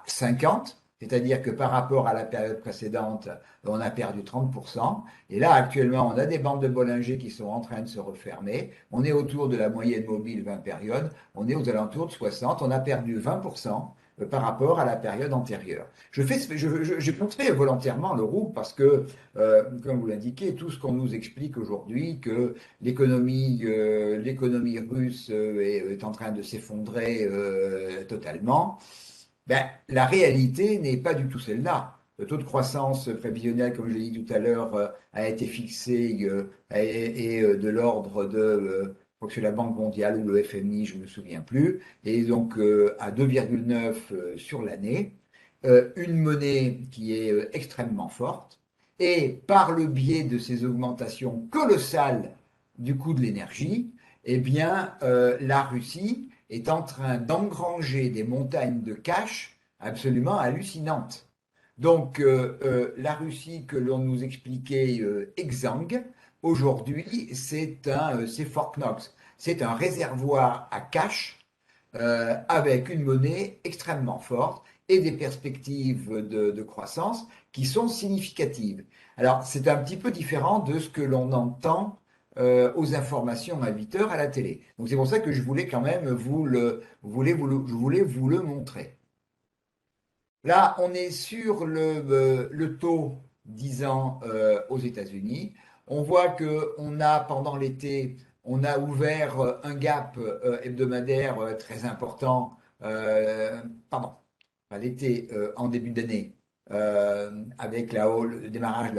A: 50, c'est-à-dire que par rapport à la période précédente, on a perdu 30%. Et là, actuellement, on a des bandes de Bollinger qui sont en train de se refermer. On est autour de la moyenne mobile 20 périodes. On est aux alentours de 60. On a perdu 20% par rapport à la période antérieure. J'ai montré volontairement le rouble parce que, comme vous l'indiquez, tout ce qu'on nous explique aujourd'hui, que l'économie russe est en train de s'effondrer totalement, ben, la réalité n'est pas du tout celle-là. Le taux de croissance prévisionnel, comme je l'ai dit tout à l'heure, a été fixé et de l'ordre de, je crois que c'est la Banque mondiale ou le FMI, je ne me souviens plus, et donc à 2,9 sur l'année, une monnaie qui est extrêmement forte, et par le biais de ces augmentations colossales du coût de l'énergie, eh bien, la Russie est en train d'engranger des montagnes de cash absolument hallucinantes. Donc, la Russie que l'on nous expliquait exsangue, aujourd'hui, c'est Fort Knox. C'est un réservoir à cash avec une monnaie extrêmement forte et des perspectives de croissance qui sont significatives. Alors, c'est un petit peu différent de ce que l'on entend aux informations à 8 heures à la télé. Donc, c'est pour ça que je voulais quand même je voulais vous le montrer. Là, on est sur le taux 10 ans aux États-Unis. On voit que on a pendant l'été, on a ouvert un gap hebdomadaire très important. Pardon, pas l'été, en début d'année. avec le démarrage de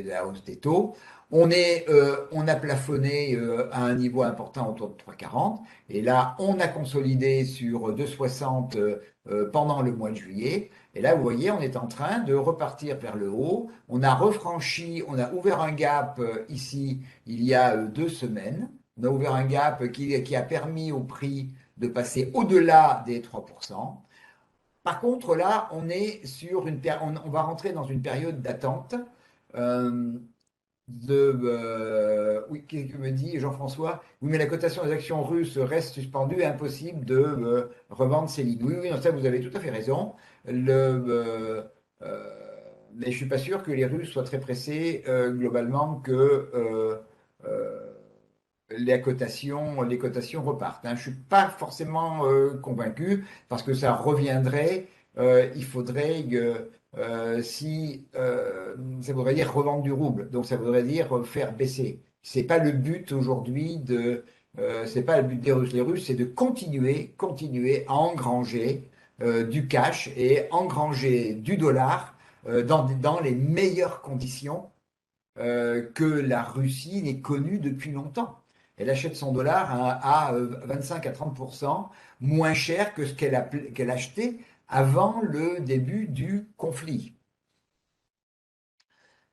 A: la hausse des taux. On a plafonné à un niveau important autour de 3,40 et là, on a consolidé sur 2,60 pendant le mois de juillet. Et là, vous voyez, on est en train de repartir vers le haut. On a refranchi, on a ouvert un gap ici il y a 2 semaines. On a ouvert un gap qui a permis au prix de passer au-delà des 3%. Par contre, là, on va rentrer dans une période d'attente. euh, oui, qu'est-ce que me dit Jean-François? Oui, mais la cotation des actions russes reste suspendue et impossible de revendre ces lignes. Oui, oui, non, ça, vous avez tout à fait raison. Euh, mais je suis pas sûr que les Russes soient très pressés globalement que euh, les cotations repartent. Hein. Je ne suis pas forcément convaincu parce que ça reviendrait, il faudrait si ça voudrait dire revendre du rouble, donc ça voudrait dire faire baisser. C'est pas le but aujourd'hui c'est pas le but des Russes. Les Russes, c'est de continuer à engranger du cash et engranger du dollar dans les meilleures conditions que la Russie n'ait connue depuis longtemps. Elle achète son dollar à 25 à 30% moins cher que ce qu'elle achetait avant le début du conflit.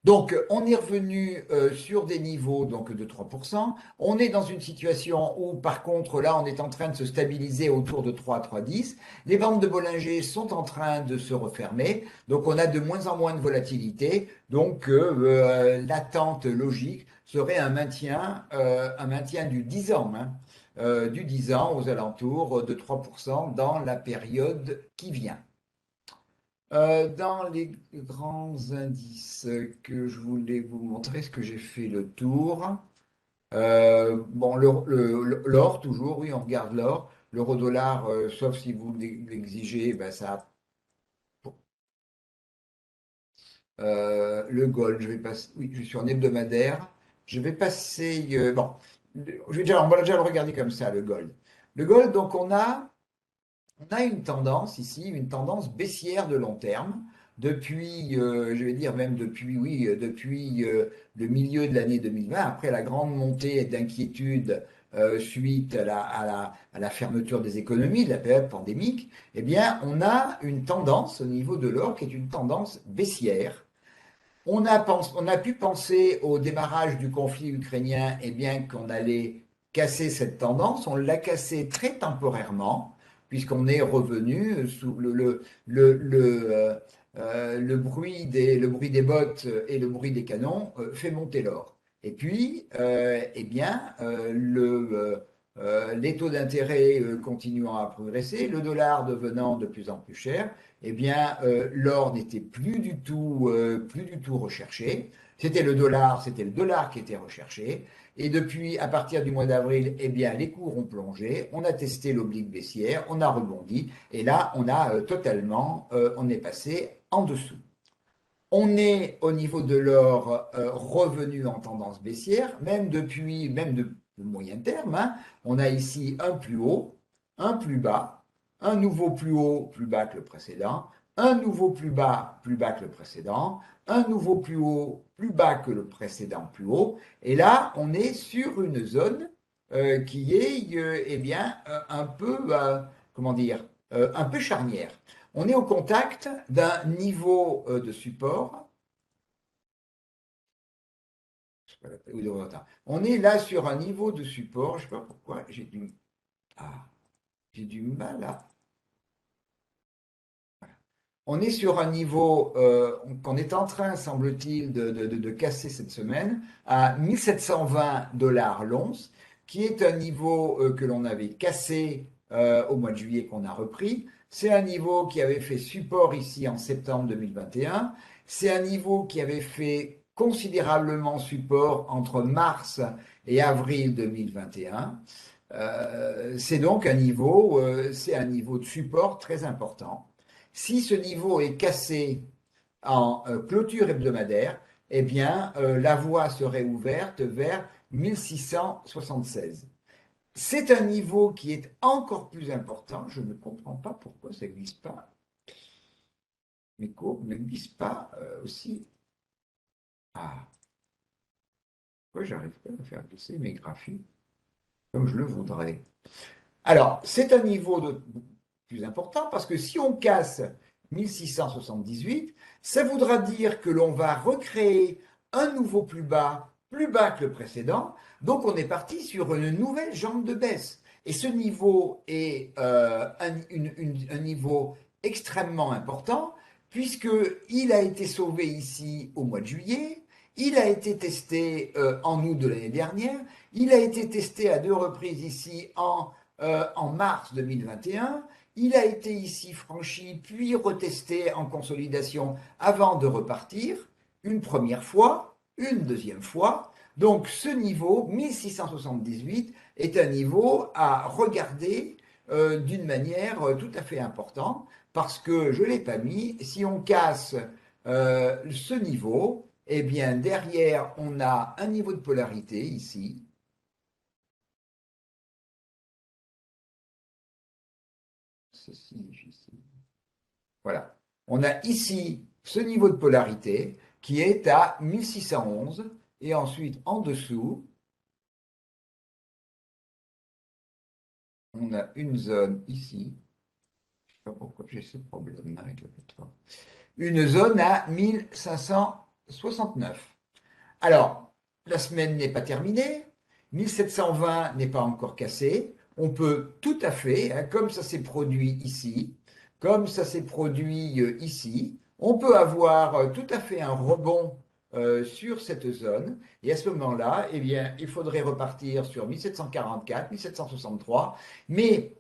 A: Donc, on est revenu sur des niveaux donc, de 3%. On est dans une situation où, par contre, là, on est en train de se stabiliser autour de 3 à 3,10. Les bandes de Bollinger sont en train de se refermer. Donc, on a de moins en moins de volatilité. Donc, l'attente logique serait un maintien du 10 ans, hein, du 10 ans aux alentours de 3% dans la période qui vient. Dans les grands indices que je voulais vous montrer, ce que j'ai fait le tour. Bon, l'or, toujours, oui, on regarde l'or. L'euro-dollar, sauf si vous l'exigez, ben ça. Le gold, je vais passer. Oui, je suis en hebdomadaire. Je vais passer. Bon, on va déjà le regarder comme ça, le gold. Le gold, donc, on a une tendance ici, une tendance baissière de long terme, depuis, je vais dire même depuis, oui, depuis le milieu de l'année 2020, après la grande montée d'inquiétude suite à la fermeture des économies, de la période pandémique, eh bien, on a une tendance au niveau de l'or qui est une tendance baissière. On a pu penser au démarrage du conflit ukrainien, eh bien, qu'on allait casser cette tendance. On l'a cassé très temporairement, puisqu'on est revenu sous le bruit des bottes et le bruit des canons fait monter l'or. Et puis, eh bien, les taux d'intérêt continuant à progresser, le dollar devenant de plus en plus cher, eh bien, l'or n'était plus du tout recherché. C'était le dollar qui était recherché. Et depuis, à partir du mois d'avril, eh bien, les cours ont plongé. On a testé l'oblique baissière, on a rebondi. Et là, on est passé en dessous. On est au niveau de l'or revenu en tendance baissière, même de moyen terme. Hein. On a ici un plus haut, un plus bas, un nouveau plus haut, plus bas que le précédent, un nouveau plus bas que le précédent, un nouveau plus haut, plus bas que le précédent plus haut. Et là, on est sur une zone qui est eh bien, un peu, comment dire, un peu charnière. On est au contact d'un niveau de support. On est là sur un niveau de support. Je ne sais pas pourquoi j'ai du mal à. On est sur un niveau qu'on est en train, semble-t-il, de casser cette semaine à 1720 dollars l'once, qui est un niveau que l'on avait cassé au mois de juillet, qu'on a repris. C'est un niveau qui avait fait support ici en septembre 2021. C'est un niveau qui avait fait considérablement support entre mars et avril 2021. C'est un niveau de support très important. Si ce niveau est cassé en clôture hebdomadaire, eh bien, la voie serait ouverte vers 1676. C'est un niveau qui est encore plus important. Je ne comprends pas pourquoi ça ne glisse pas. mes courbes ne glissent pas aussi. Ah, pourquoi j'arrive pas à faire glisser mes graphiques comme je le voudrais? Alors, c'est un niveau plus important parce que si on casse 1678, ça voudra dire que l'on va recréer un nouveau plus bas que le précédent. Donc, on est parti sur une nouvelle jambe de baisse. Et ce niveau est un niveau extrêmement important puisqu'il a été sauvé ici au mois de juillet, il a été testé en août de l'année dernière, il a été testé à deux reprises ici en mars 2021. Il a été ici franchi, puis retesté en consolidation avant de repartir, une première fois, une deuxième fois. Donc ce niveau, 1678, est un niveau à regarder d'une manière tout à fait importante, parce que, je ne l'ai pas mis, si on casse ce niveau, eh bien derrière, on a un niveau de polarité ici, ceci difficile. Voilà. On a ici ce niveau de polarité qui est à 1611 et ensuite en dessous, on a une zone ici. Je ne sais pas pourquoi j'ai ce problème avec la plateforme. Une zone à 1569. Alors, la semaine n'est pas terminée, 1720 n'est pas encore cassé. On peut tout à fait, hein, comme ça s'est produit ici, comme ça s'est produit ici, on peut avoir tout à fait un rebond sur cette zone. Et à ce moment-là, eh bien, il faudrait repartir sur 1744, 1763. Mais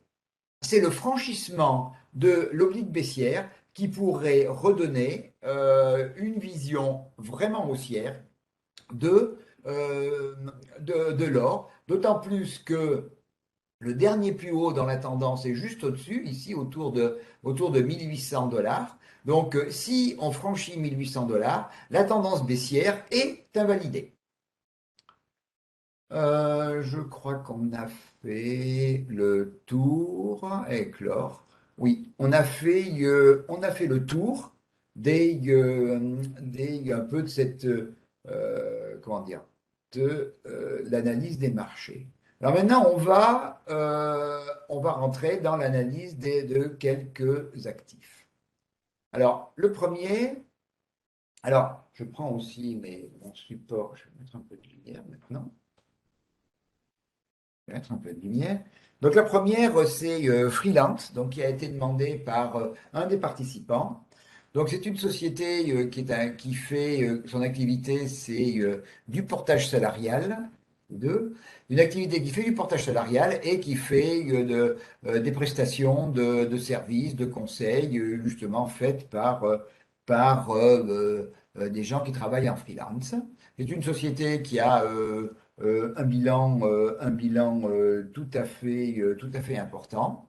A: c'est le franchissement de l'oblique baissière qui pourrait redonner une vision vraiment haussière de, euh, de l'or, d'autant plus que le dernier plus haut dans la tendance est juste au-dessus, ici autour de 1800 dollars. Donc si on franchit 1800 dollars, la tendance baissière est invalidée. Je crois qu'on a fait le tour avec l'or. Oui, on a fait le tour un peu de cette, comment dire, de l'analyse des marchés. Alors maintenant, on va rentrer dans l'analyse de quelques actifs. Alors, le premier, alors, je prends aussi mon support, je vais mettre un peu de lumière maintenant. Mettre un peu de lumière. Donc la première, c'est Freelance, donc qui a été demandé par un des participants. Donc c'est une société qui fait son activité, c'est du portage salarial, une activité qui fait du portage salarial et qui fait des prestations de services, de conseils, justement faites par des gens qui travaillent en freelance. C'est une société qui a un bilan tout à fait important,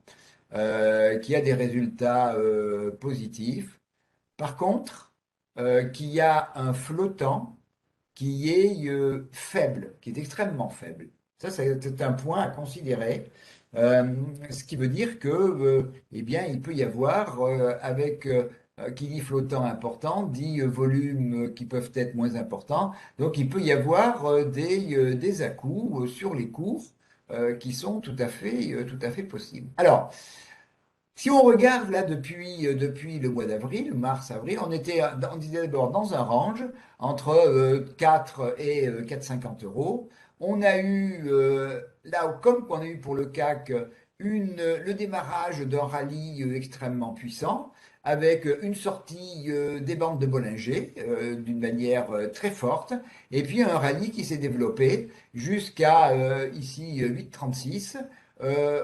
A: qui a des résultats positifs. Par contre, qui a un flottant qui est faible, qui est extrêmement faible. Ça, c'est un point à considérer. Ce qui veut dire que, eh bien, il peut y avoir, qui dit flottant important, dit volumes qui peuvent être moins importants. Donc, il peut y avoir des à-coups sur les cours qui sont tout à fait possibles. Alors, si on regarde là depuis le mois d'avril, mars-avril, on était d'abord dans un range entre 4 et 4,50 euros. On a eu, là, comme qu'on a eu pour le CAC, le démarrage d'un rallye extrêmement puissant, avec une sortie des bandes de Bollinger d'une manière très forte, et puis un rallye qui s'est développé jusqu'à ici 8,36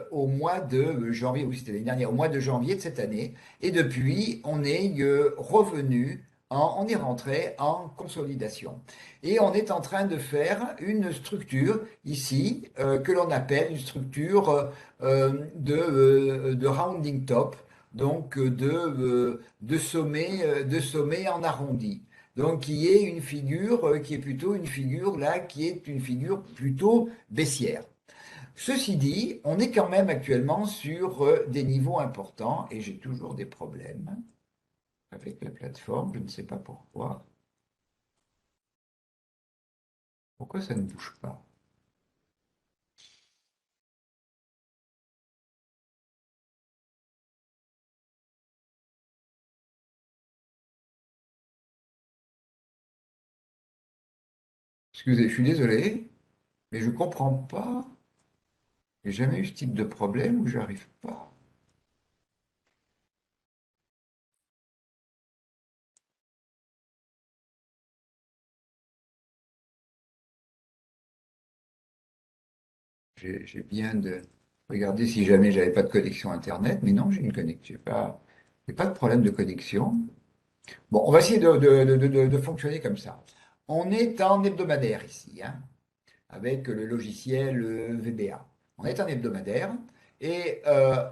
A: au mois de janvier, oui, c'était l'année dernière, au mois de janvier de cette année. Et depuis, on est revenu, on est rentré en consolidation. Et on est en train de faire une structure ici que l'on appelle une structure de rounding top, donc de sommet en arrondi. Donc qui est une figure qui est plutôt une figure là, qui est une figure plutôt baissière. Ceci dit, on est quand même actuellement sur des niveaux importants et j'ai toujours des problèmes avec la plateforme, je ne sais pas pourquoi. Pourquoi ça ne bouge pas? Excusez, je suis désolé, mais je ne comprends pas. J'ai jamais eu ce type de problème où j'arrive pas. J'ai bien de regarder si jamais j'avais pas de connexion Internet, mais non, j'ai une connexion. J'ai pas de problème de connexion. Bon, on va essayer de fonctionner comme ça. On est en hebdomadaire ici, hein, avec le logiciel VBA. On est en hebdomadaire et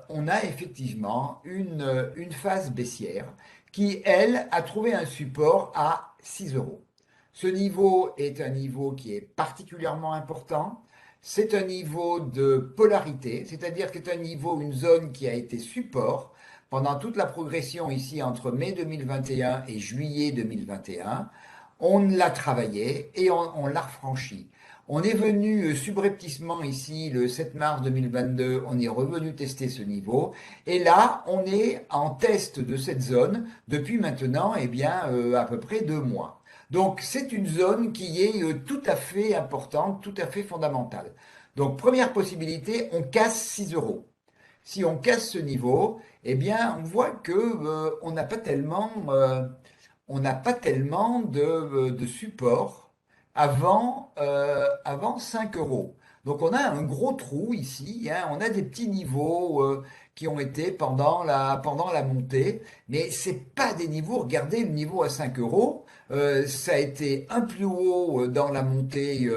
A: on a effectivement une phase baissière qui, elle, a trouvé un support à 6 euros. Ce niveau est un niveau qui est particulièrement important. C'est un niveau de polarité, c'est-à-dire que c'est un niveau, une zone qui a été support pendant toute la progression ici entre mai 2021 et juillet 2021. On l'a travaillé et on l'a refranchi. On est venu subrepticement ici le 7 mars 2022, on est revenu tester ce niveau. Et là, on est en test de cette zone depuis maintenant eh bien, à peu près 2 mois. Donc c'est une zone qui est tout à fait importante, tout à fait fondamentale. Donc première possibilité, on casse 6 euros. Si on casse ce niveau, eh bien on voit que on n'a pas tellement de support avant 5 euros. Donc on a un gros trou ici, hein, on a des petits niveaux qui ont été pendant la montée, mais c'est pas des niveaux, regardez le niveau à 5 euros, ça a été un plus haut dans la montée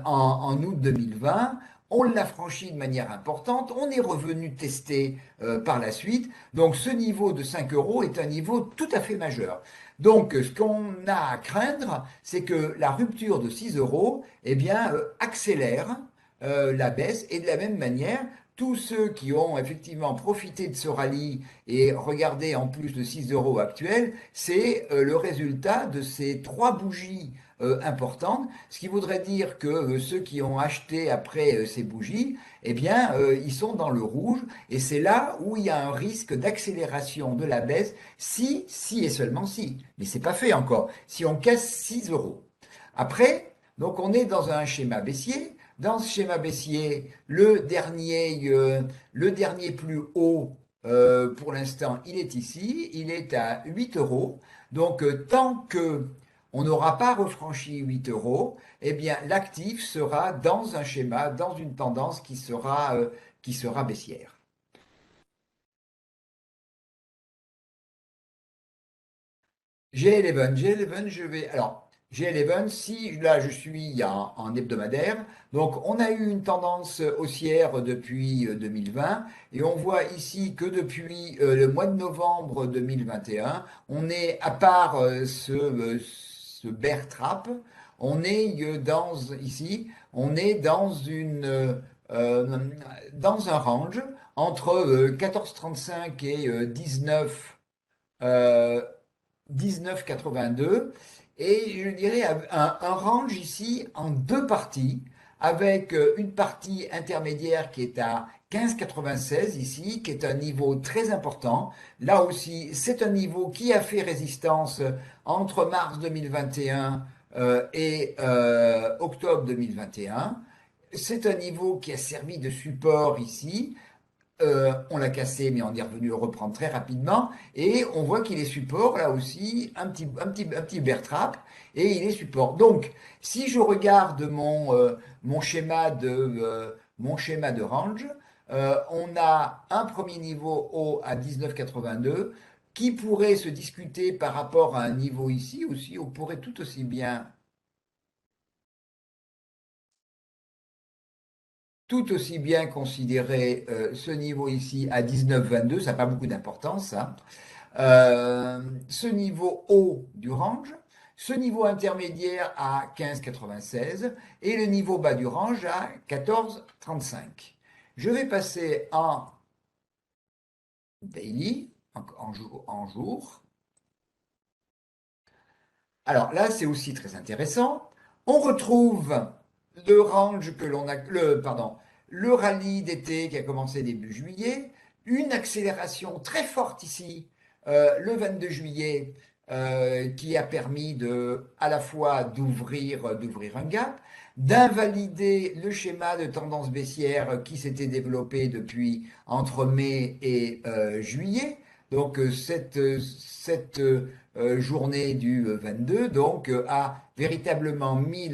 A: en août 2020. On l'a franchi de manière importante, on est revenu tester par la suite. Donc ce niveau de 5 euros est un niveau tout à fait majeur. Donc ce qu'on a à craindre, c'est que la rupture de 6 euros eh bien, accélère la baisse et de la même manière, tous ceux qui ont effectivement profité de ce rallye et regardé en plus le 6 euros actuel, c'est le résultat de ces trois bougies importantes, ce qui voudrait dire que ceux qui ont acheté après ces bougies, eh bien, ils sont dans le rouge et c'est là où il y a un risque d'accélération de la baisse si et seulement si, mais c'est pas fait encore, si on casse 6 euros. Après, donc on est dans un schéma baissier. Dans ce schéma baissier, le dernier plus haut, pour l'instant, il est ici, il est à 8 euros. Donc tant que on n'aura pas refranchi 8 euros, eh bien l'actif sera dans un schéma, dans une tendance qui sera baissière. G11, je vais. Alors, G11, si là je suis en hebdomadaire, donc on a eu une tendance haussière depuis 2020 et on voit ici que depuis le mois de novembre 2021, on est, à part ce bear trap, on est ici, on est euh, dans un range entre 14,35 et 19. 19,82 et je dirais un range ici en deux parties avec une partie intermédiaire qui est à 15,96 ici, qui est un niveau très important. Là aussi, c'est un niveau qui a fait résistance entre mars 2021 et octobre 2021. C'est un niveau qui a servi de support ici. On l'a cassé, mais on est revenu le reprendre très rapidement. Et on voit qu'il est support, là aussi, un petit bear trap, et il est support. Donc, si je regarde mon schéma de range, on a un premier niveau haut à 19,82 qui pourrait se discuter par rapport à un niveau ici aussi. On pourrait tout aussi bien considérer ce niveau ici à 19,22, ça n'a pas beaucoup d'importance, ça. Ce niveau haut du range, ce niveau intermédiaire à 15,96 et le niveau bas du range à 14,35. Je vais passer en daily, en jour. Alors là, c'est aussi très intéressant. On retrouve le range que l'on a, pardon, le rallye d'été qui a commencé début juillet, une accélération très forte ici, le 22 juillet, qui a permis à la fois d'ouvrir un gap, d'invalider le schéma de tendance baissière qui s'était développé depuis entre mai et juillet. Donc cette journée du 22, donc a véritablement mis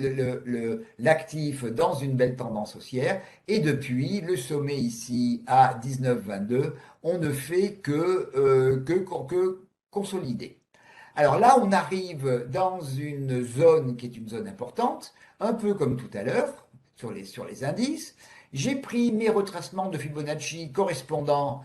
A: l'actif dans une belle tendance haussière. Et depuis le sommet ici à 19,22, on ne fait que consolider. Alors là, on arrive dans une zone qui est une zone importante, un peu comme tout à l'heure sur les indices. J'ai pris mes retracements de Fibonacci correspondant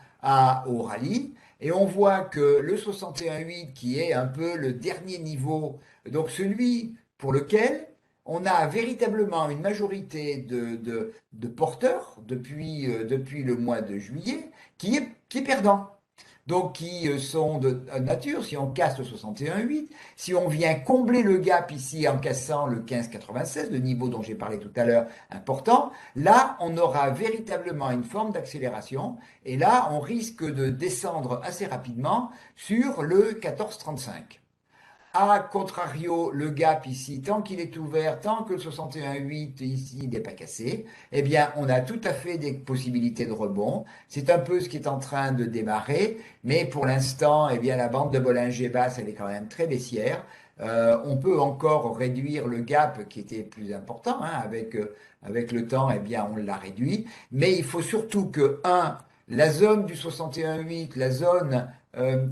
A: au rallye et on voit que le 61,8 qui est un peu le dernier niveau, donc celui pour lequel on a véritablement une majorité de porteurs depuis le mois de juillet qui est perdant. Donc qui sont de nature, si on casse le 61,8, si on vient combler le gap ici en cassant le 15,96, le niveau dont j'ai parlé tout à l'heure, important, là on aura véritablement une forme d'accélération et là on risque de descendre assez rapidement sur le 14,35. A contrario, le gap ici, tant qu'il est ouvert, tant que le 61,8 ici n'est pas cassé, eh bien, on a tout à fait des possibilités de rebond. C'est un peu ce qui est en train de démarrer, mais pour l'instant, eh bien, la bande de Bollinger basse, elle est quand même très baissière. On peut encore réduire le gap qui était plus important, hein, avec le temps, eh bien, on l'a réduit. Mais il faut surtout que, la zone du 61,8, la zone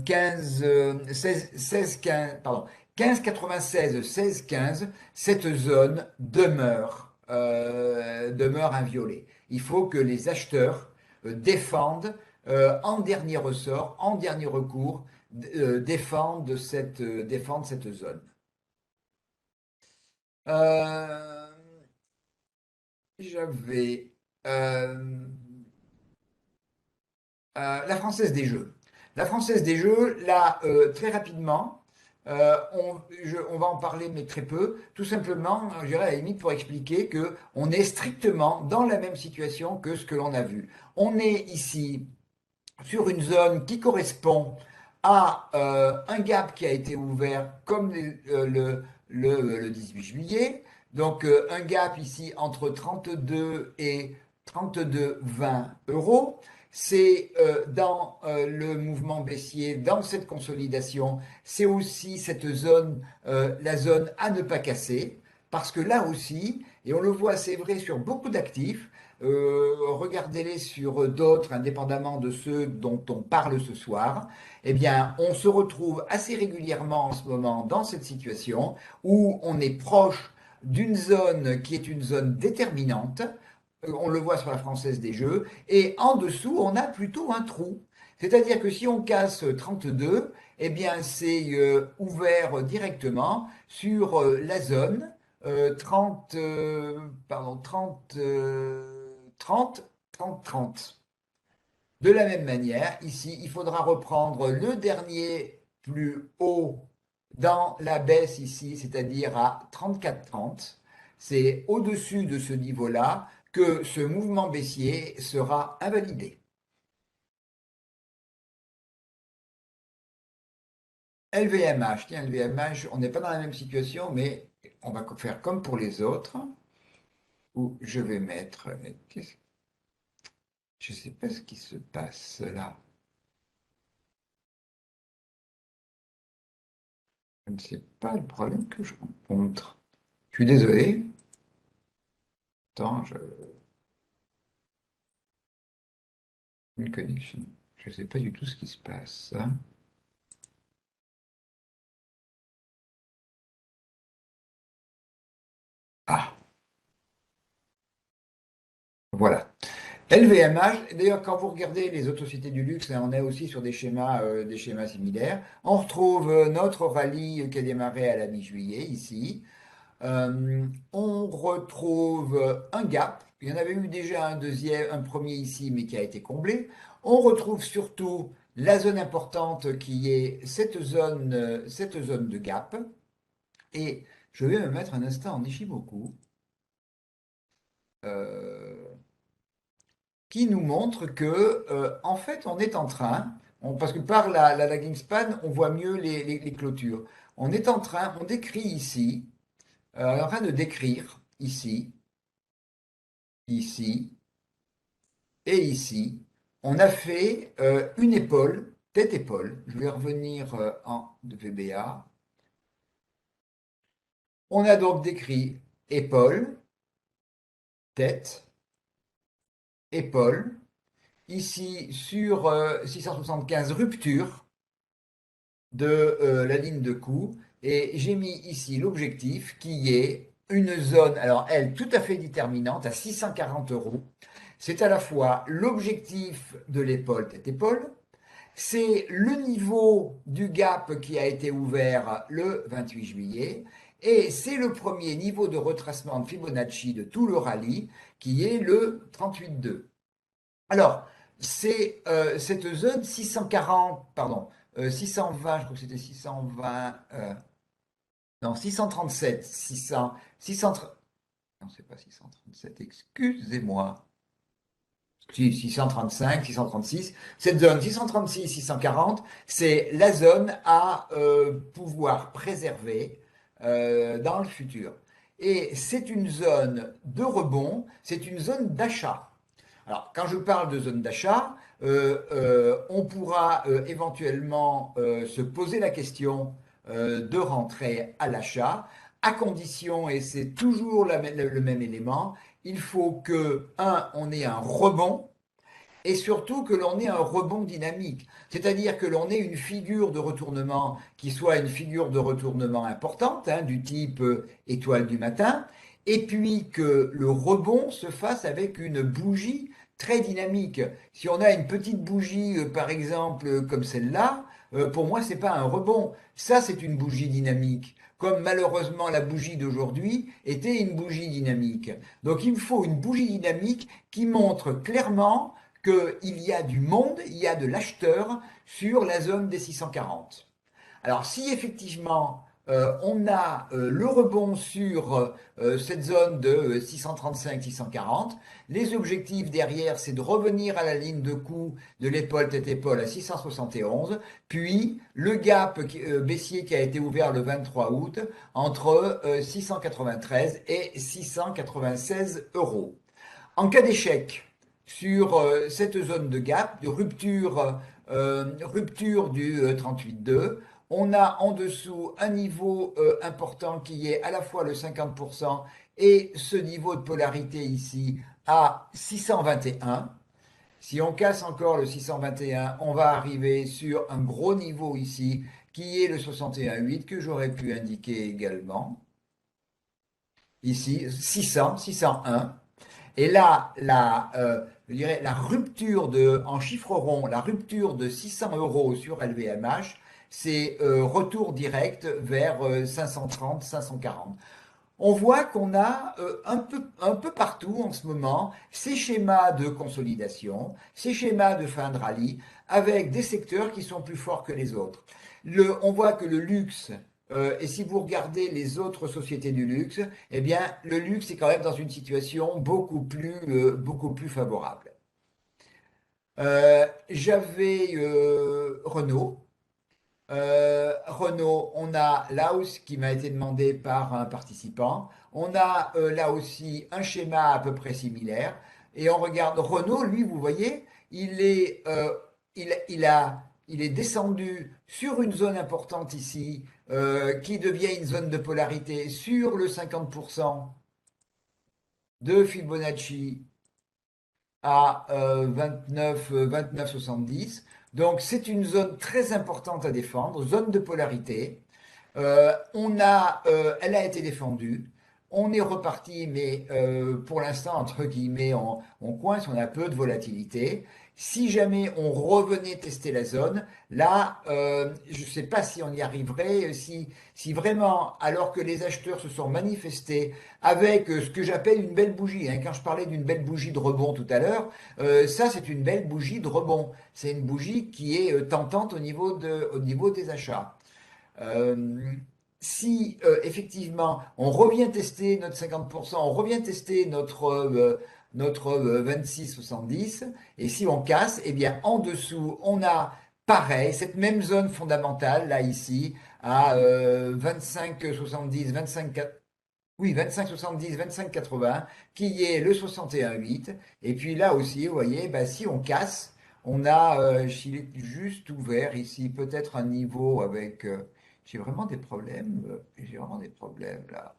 A: 15, 16, 15, pardon, 15,96, 16,15, cette zone demeure inviolée. Il faut que les acheteurs défendent en dernier ressort, en dernier recours, défendent cette zone. Euh, J'avais la Française des Jeux. La Française des Jeux, là, très rapidement, on va en parler, mais très peu, tout simplement, je dirais à la limite pour expliquer que on est strictement dans la même situation que ce que l'on a vu. On est ici sur une zone qui correspond à un gap qui a été ouvert comme le 18 juillet. Donc un gap ici entre 32 et 32,20 euros. C'est dans le mouvement baissier, dans cette consolidation, c'est aussi cette zone, la zone à ne pas casser, parce que là aussi, et on le voit, c'est vrai sur beaucoup d'actifs, regardez-les sur d'autres, indépendamment de ceux dont on parle ce soir, eh bien, on se retrouve assez régulièrement en ce moment dans cette situation où on est proche d'une zone qui est une zone déterminante. On le voit sur la Française des Jeux, et en dessous, on a plutôt un trou. C'est-à-dire que si on casse 32, eh bien, c'est ouvert directement sur la zone 30, pardon, 30, 30, 30, 30. De la même manière, ici, il faudra reprendre le dernier plus haut dans la baisse ici, c'est-à-dire à 34,30. C'est au-dessus de ce niveau-là que ce mouvement baissier sera invalidé. LVMH, tiens, LVMH, on n'est pas dans la même situation, mais on va faire comme pour les autres, où je vais mettre, je ne sais pas ce qui se passe là. Je ne sais pas le problème que je rencontre. Je suis désolé. Attends, une connexion. Je ne sais pas du tout ce qui se passe. Ah, voilà. LVMH, d'ailleurs, quand vous regardez les autres sociétés du luxe, hein, on est aussi sur des schémas similaires. On retrouve notre rallye qui a démarré à la mi-juillet ici. On retrouve un gap. Il y en avait eu déjà un deuxième, un premier ici, mais qui a été comblé. On retrouve surtout la zone importante qui est cette zone de gap. Et je vais me mettre un instant en Ishimoku, euh, qui nous montre que, en fait, on est en train, parce que par la lagging span, on voit mieux les clôtures. On est en train, on décrit ici, on est en train de décrire ici, ici et ici. On a fait une épaule, tête-épaule. Je vais revenir en VBA. On a donc décrit épaule, tête, épaule. Ici, sur 675, rupture de la ligne de coup. Et j'ai mis ici l'objectif qui est une zone, alors elle, tout à fait déterminante, à 640 euros. C'est à la fois l'objectif de l'épaule, tête épaule, c'est le niveau du gap qui a été ouvert le 28 juillet, et c'est le premier niveau de retracement de Fibonacci de tout le rallye, qui est le 38,2. Alors, c'est cette zone 640, pardon, 620, je crois que c'était 620, non, 637, 600, non, c'est pas 637, excusez-moi. Si, 635, 636. Cette zone 636, 640, c'est la zone à pouvoir préserver dans le futur. Et c'est une zone de rebond, c'est une zone d'achat. Alors, quand je parle de zone d'achat, on pourra éventuellement se poser la question de rentrer à l'achat, à condition, et c'est toujours le même élément, il faut que, un, on ait un rebond, et surtout que l'on ait un rebond dynamique. C'est-à-dire que l'on ait une figure de retournement qui soit une figure de retournement importante, hein, du type étoile du matin, et puis que le rebond se fasse avec une bougie très dynamique. Si on a une petite bougie, par exemple, comme celle-là, pour moi, c'est pas un rebond. Ça, c'est une bougie dynamique. Comme malheureusement la bougie d'aujourd'hui était une bougie dynamique. Donc il me faut une bougie dynamique qui montre clairement qu'il y a du monde, il y a de l'acheteur sur la zone des 640. Alors si effectivement on a le rebond sur cette zone de 635-640, les objectifs derrière, c'est de revenir à la ligne de coup de l'épaule tête-épaule à 671, puis le gap baissier qui a été ouvert le 23 août entre 693 et 696 euros. En cas d'échec sur cette zone de gap, de rupture du 38,2, on a en dessous un niveau important qui est à la fois le 50% et ce niveau de polarité ici à 621. Si on casse encore le 621, on va arriver sur un gros niveau ici qui est le 61,8 que j'aurais pu indiquer également. Ici, 600, 601. Et là, je dirais, la rupture en chiffre rond, la rupture de 600 euros sur LVMH, c'est retour direct vers 530, 540. On voit qu'on a un peu partout en ce moment ces schémas de consolidation, ces schémas de fin de rallye, avec des secteurs qui sont plus forts que les autres. On voit que le luxe, et si vous regardez les autres sociétés du luxe, eh bien, le luxe est quand même dans une situation beaucoup plus favorable. J'avais Renault. Renault, on a là aussi qui m'a été demandé par un participant. On a là aussi un schéma à peu près similaire. Et on regarde Renault, lui, vous voyez, il est descendu sur une zone importante ici, qui devient une zone de polarité sur le 50% de Fibonacci à 29,70. Donc c'est une zone très importante à défendre, zone de polarité. Elle a été défendue. On est reparti, mais pour l'instant, entre guillemets, on coince, on a peu de volatilité. Si jamais on revenait tester la zone, là, je ne sais pas si on y arriverait, si vraiment, alors que les acheteurs se sont manifestés avec ce que j'appelle une belle bougie, hein, quand je parlais d'une belle bougie de rebond tout à l'heure, ça c'est une belle bougie de rebond. C'est une bougie qui est tentante au niveau des achats. Euh, si effectivement on revient tester notre 50%, on revient tester notre 26,70, et si on casse, eh bien en dessous, on a pareil, cette même zone fondamentale, là ici, à 25,70, 25, oui, 25,70, 25,80, qui est le 61,8. Et puis là aussi, vous voyez, bah, si on casse, on a, s'il est juste ouvert ici, peut-être un niveau avec... j'ai vraiment des problèmes là.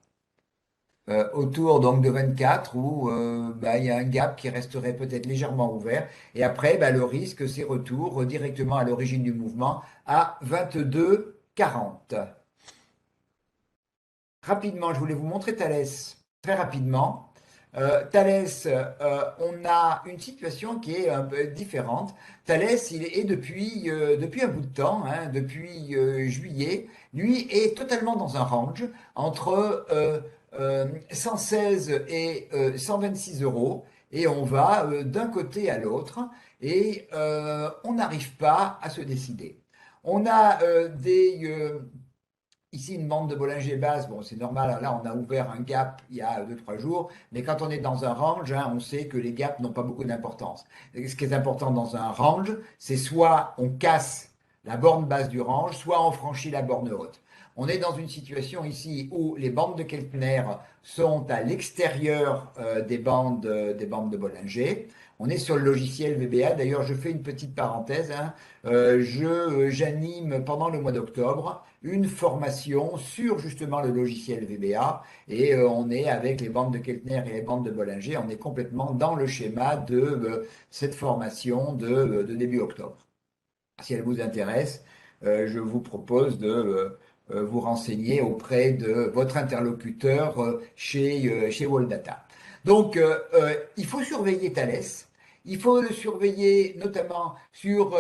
A: Autour donc de 24 où bah, il y a un gap qui resterait peut-être légèrement ouvert. Et après, bah, le risque, c'est retour directement à l'origine du mouvement à 22,40. Rapidement, je voulais vous montrer Thalès très rapidement. Thalès, on a une situation qui est un peu différente. Thalès, il est depuis un bout de temps, hein, depuis juillet, lui est totalement dans un range entre 116 et 126 euros. Et on va d'un côté à l'autre et on n'arrive pas à se décider. On a ici, une bande de Bollinger basse, bon, c'est normal, là, on a ouvert un gap il y a 2 3 jours, mais quand on est dans un range, hein, on sait que les gaps n'ont pas beaucoup d'importance. Ce qui est important dans un range, c'est soit on casse la borne basse du range, soit on franchit la borne haute. On est dans une situation ici où les bandes de Keltner sont à l'extérieur des bandes de Bollinger. On est sur le logiciel VBA. D'ailleurs, je fais une petite parenthèse, hein. J'anime pendant le mois d'octobre une formation sur justement le logiciel VBA et on est avec les bandes de Keltner et les bandes de Bollinger, on est complètement dans le schéma de cette formation de début octobre. Si elle vous intéresse, je vous propose de vous renseigner auprès de votre interlocuteur chez Wall-Data. Donc, il faut surveiller Thales. Il faut le surveiller notamment sur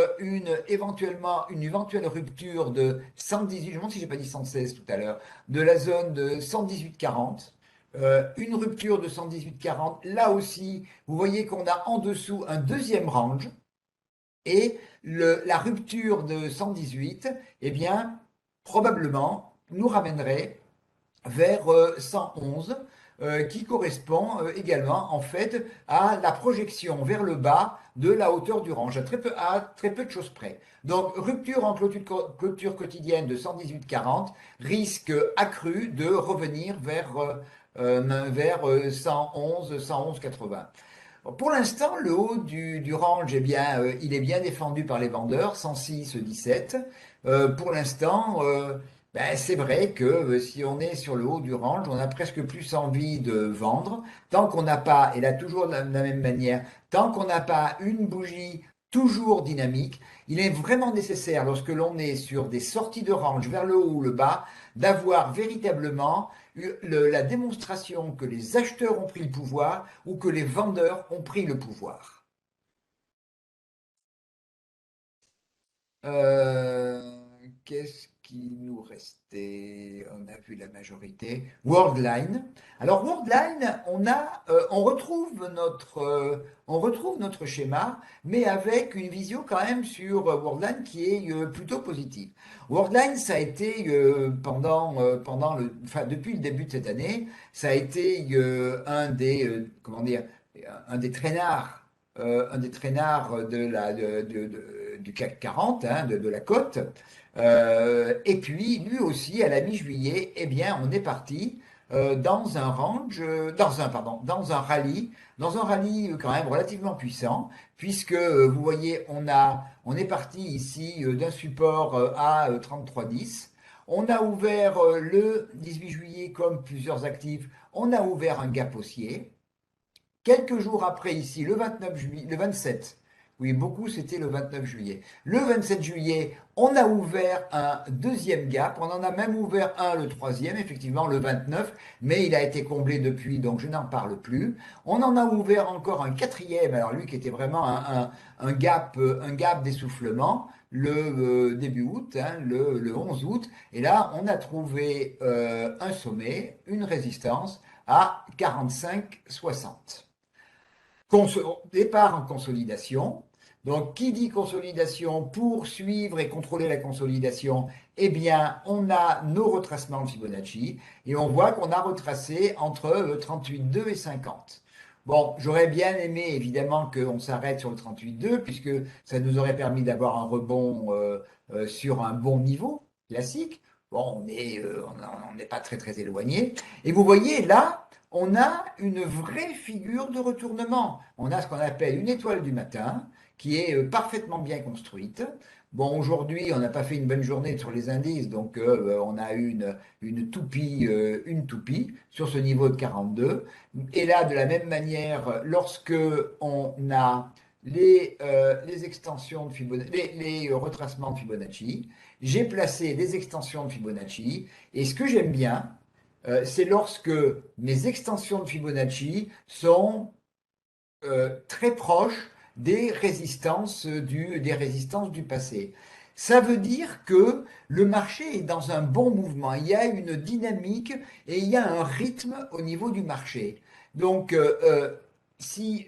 A: éventuellement une éventuelle rupture de 118, je me demande si j'ai pas dit 116 tout à l'heure, de la zone de 118,40. Une rupture de 118,40. Là aussi, vous voyez qu'on a en dessous un deuxième range et la rupture de 118, eh bien, probablement, nous ramènerait vers 111, qui correspond également, en fait, à la projection vers le bas de la hauteur du range, à très peu de choses près. Donc, rupture en clôture quotidienne de 118,40, risque accru de revenir vers 111, 111,80. Pour l'instant, le haut du range, eh bien, il est bien défendu par les vendeurs, 106,17. Pour l'instant, ben, c'est vrai que si on est sur le haut du range, on a presque plus envie de vendre. Tant qu'on n'a pas, et là toujours de la même manière, tant qu'on n'a pas une bougie toujours dynamique, il est vraiment nécessaire, lorsque l'on est sur des sorties de range vers le haut ou le bas, d'avoir véritablement la démonstration que les acheteurs ont pris le pouvoir ou que les vendeurs ont pris le pouvoir. Euh, Qu'est-ce qui nous restait? On a vu la majorité. Worldline. Alors Worldline, on retrouve notre schéma, mais avec une vision quand même sur Worldline qui est plutôt positive. Worldline, ça a été enfin, depuis le début de cette année, ça a été comment dire, un des traînards du CAC 40, hein, de la cote. Et puis, lui aussi, à la mi-juillet, eh bien, on est parti dans un range, dans un rallye quand même relativement puissant, puisque vous voyez, on est parti ici d'un support à 33,10. On a ouvert le 18 juillet, comme plusieurs actifs, on a ouvert un gap haussier. Quelques jours après, ici, le 29 juillet, le 27, oui, beaucoup, c'était le 29 juillet. Le 27 juillet, on a ouvert un deuxième gap. On en a même ouvert un, le troisième, effectivement, le 29, mais il a été comblé depuis, donc je n'en parle plus. On en a ouvert encore un quatrième, alors lui qui était vraiment un gap d'essoufflement, le début août, hein, le 11 août. Et là, on a trouvé un sommet, une résistance à 45,60. Départ en consolidation. Donc, qui dit consolidation pour suivre et contrôler la consolidation? Eh bien, on a nos retracements de Fibonacci et on voit qu'on a retracé entre 38,2 et 50. Bon, j'aurais bien aimé évidemment qu'on s'arrête sur le 38,2 puisque ça nous aurait permis d'avoir un rebond sur un bon niveau classique. Bon, on n'est pas très très éloigné. Et vous voyez là, on a une vraie figure de retournement. On a ce qu'on appelle une étoile du matin qui est parfaitement bien construite. Bon, aujourd'hui, on n'a pas fait une bonne journée sur les indices, donc on a eu une toupie sur ce niveau de 42. Et là, de la même manière, lorsque on a les extensions de Fibonacci, les retracements de Fibonacci, j'ai placé les extensions de Fibonacci. Et ce que j'aime bien, c'est lorsque mes extensions de Fibonacci sont très proches des résistances du passé. Ça veut dire que le marché est dans un bon mouvement, il y a une dynamique et il y a un rythme au niveau du marché. Donc, si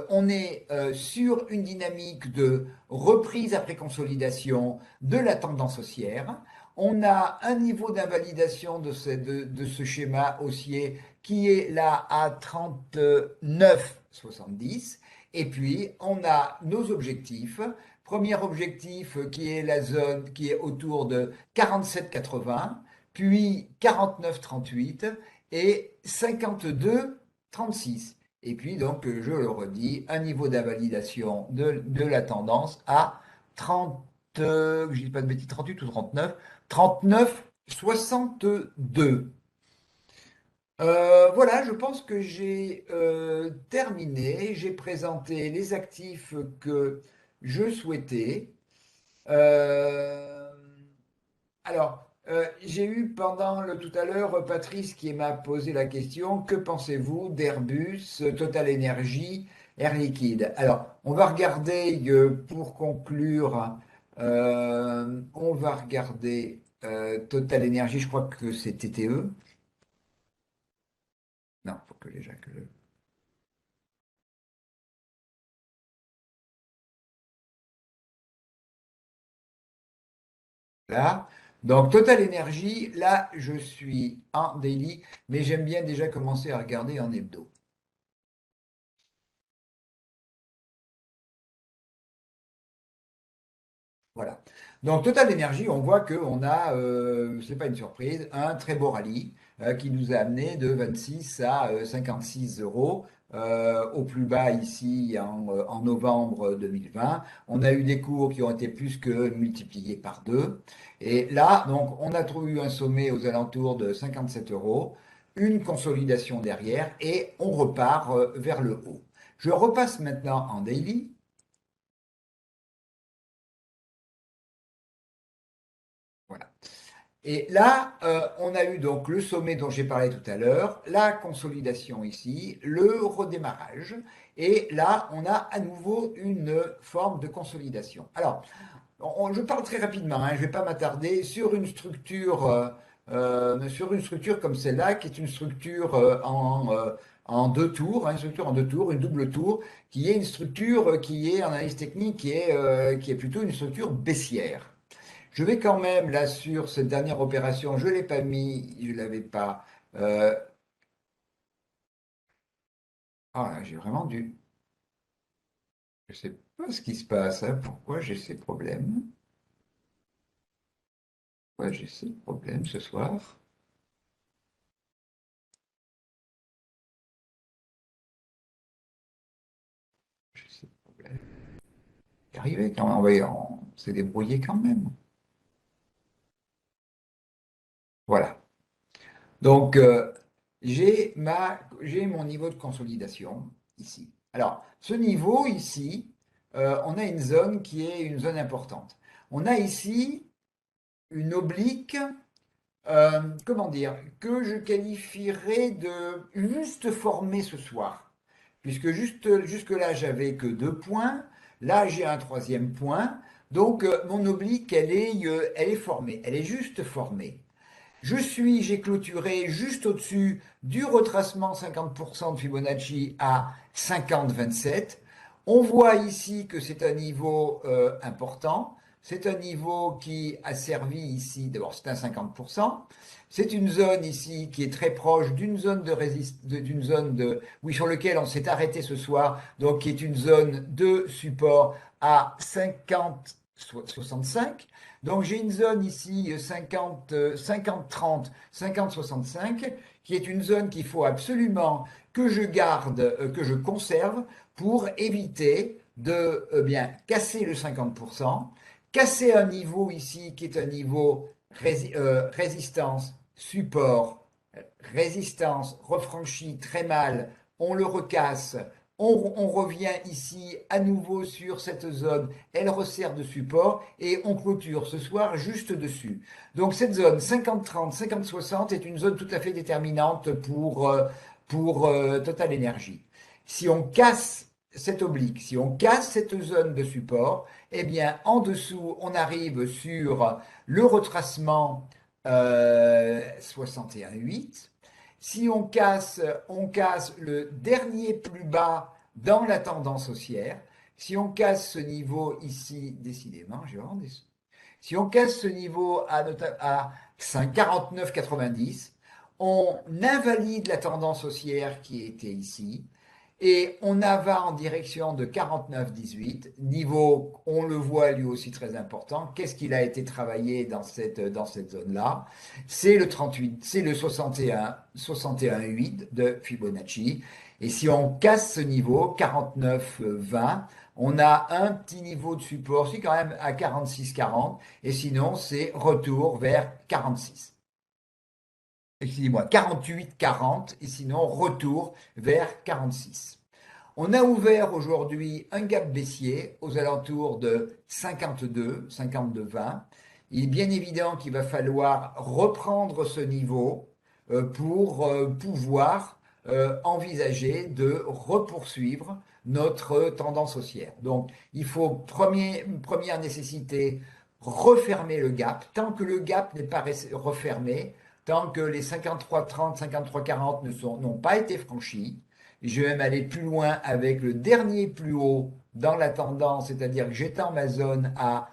A: on est sur une dynamique de reprise après consolidation de la tendance haussière, on a un niveau d'invalidation de ce schéma haussier qui est là à 39,70. Et puis, on a nos objectifs. Premier objectif qui est la zone qui est autour de 47,80, puis 49,38 et 52,36. Et puis, donc, je le redis, un niveau d'invalidation de la tendance à 30, je ne dis pas de bêtises, 38 ou 39, 39,62. Voilà, je pense que j'ai terminé. J'ai présenté les actifs que je souhaitais. Euh, j'ai eu tout à l'heure Patrice qui m'a posé la question, que pensez-vous d'Airbus, Total Energy, Air Liquide? Alors, on va regarder pour conclure, on va regarder Total Energy, je crois que c'est TTE. Non, il faut que déjà que je... Là. Donc, Total Energy, là, je suis en daily, mais j'aime bien déjà commencer à regarder en hebdo. Voilà. Donc, Total Energy, on voit qu'on a, c'est pas une surprise, un très beau rallye qui nous a amené de 26 à 56 euros au plus bas ici en novembre 2020. On a eu des cours qui ont été plus que multipliés par deux. Et là, donc, on a trouvé un sommet aux alentours de 57 euros, une consolidation derrière et on repart vers le haut. Je repasse maintenant en daily. Voilà. Et là, on a eu donc le sommet dont j'ai parlé tout à l'heure, la consolidation ici, le redémarrage, et là, on a à nouveau une forme de consolidation. Alors, je parle très rapidement, hein, je ne vais pas m'attarder sur une structure comme celle-là, qui est une structure en deux tours, hein, une structure en deux tours, une double tour, qui est une structure qui est en analyse technique, qui est plutôt une structure baissière. Je vais quand même, là, sur cette dernière opération, je ne l'ai pas mis, je ne l'avais pas. euh, ah là, j'ai vraiment dû. Je ne sais pas ce qui se passe, hein, pourquoi j'ai ces problèmes. Pourquoi j'ai ces problèmes ce soir. J'ai ces problèmes. C'est arrivé quand même, on s'est débrouillé quand même. Voilà. Donc, j'ai mon niveau de consolidation ici. Alors, ce niveau ici, on a une zone qui est une zone importante. On a ici une oblique, comment dire, que je qualifierais de juste formée ce soir. Puisque jusque-là, j'avais que deux points. Là, j'ai un troisième point. Donc, mon oblique, elle est formée. Elle est juste formée. J'ai clôturé juste au-dessus du retracement 50% de Fibonacci à 50,27. On voit ici que c'est un niveau important. C'est un niveau qui a servi ici, d'abord c'est un 50%. C'est une zone ici qui est très proche d'une zone de d'une zone de, oui, sur lequel on s'est arrêté ce soir, donc qui est une zone de support à 50, 65. Donc j'ai une zone ici 50, 50, 30, 50, 65, qui est une zone qu'il faut absolument que je garde, que je conserve pour éviter de bien casser le 50%, casser un niveau ici qui est un niveau résistance, support, résistance, refranchi très mal, on le recasse, on revient ici à nouveau sur cette zone, elle resserre de support et on clôture ce soir juste dessus. Donc cette zone 50-30, 50-60 est une zone tout à fait déterminante pour Total Energy. Si on casse cette oblique, si on casse cette zone de support, eh bien en dessous on arrive sur le retracement 61,8. Si on casse le dernier plus bas dans la tendance haussière. Si on casse ce niveau ici, décidément, j'ai vraiment des... Si on casse ce niveau à 49,90, on invalide la tendance haussière qui était ici et on va en direction de 49,18, niveau, on le voit lui aussi très important. Qu'est-ce qu'il a été travaillé dans cette zone-là? C'est le 38, c'est le 61,8 de Fibonacci. Et si on casse ce niveau, 49,20, on a un petit niveau de support, c'est quand même à 46,40, et sinon c'est retour vers 46. Excusez-moi, 48,40, et sinon retour vers 46. On a ouvert aujourd'hui un gap baissier aux alentours de 52, 52,20. Il est bien évident qu'il va falloir reprendre ce niveau pour pouvoir envisager de repoursuivre notre tendance haussière. Donc, il faut, première nécessité, refermer le gap. Tant que le gap n'est pas refermé, tant que les 53,30, 53,40 n'ont pas été franchis, je vais même aller plus loin avec le dernier plus haut dans la tendance, c'est-à-dire que j'étends ma zone à,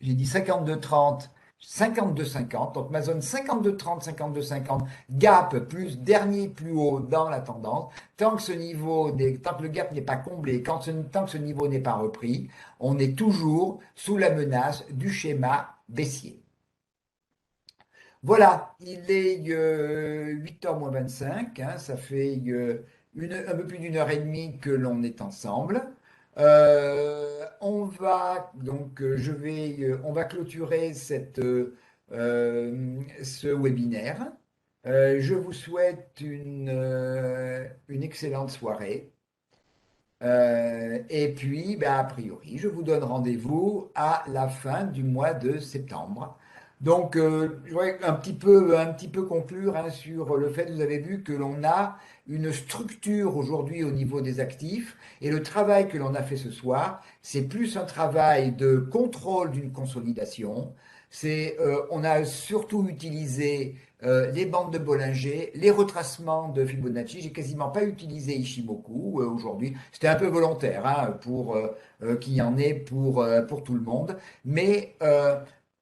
A: j'ai dit 52,30, 52,50. Donc ma zone 52,30, 52,50, gap plus dernier plus haut dans la tendance. Tant que le gap n'est pas comblé, tant que ce niveau n'est pas repris, on est toujours sous la menace du schéma baissier. Voilà, il est 8h moins 25, hein, ça fait un peu plus d'une heure et demie que l'on est ensemble. On va donc, on va clôturer ce webinaire. Je vous souhaite une excellente soirée. Et puis, ben, a priori, je vous donne rendez-vous à la fin du mois de septembre. Donc, je voudrais un petit peu conclure hein, sur le fait, vous avez vu que l'on a une structure aujourd'hui au niveau des actifs et le travail que l'on a fait ce soir, c'est plus un travail de contrôle d'une consolidation. On a surtout utilisé les bandes de Bollinger, les retracements de Fibonacci. J'ai quasiment pas utilisé Ishimoku aujourd'hui. C'était un peu volontaire hein, pour qu'il y en ait pour tout le monde. Mais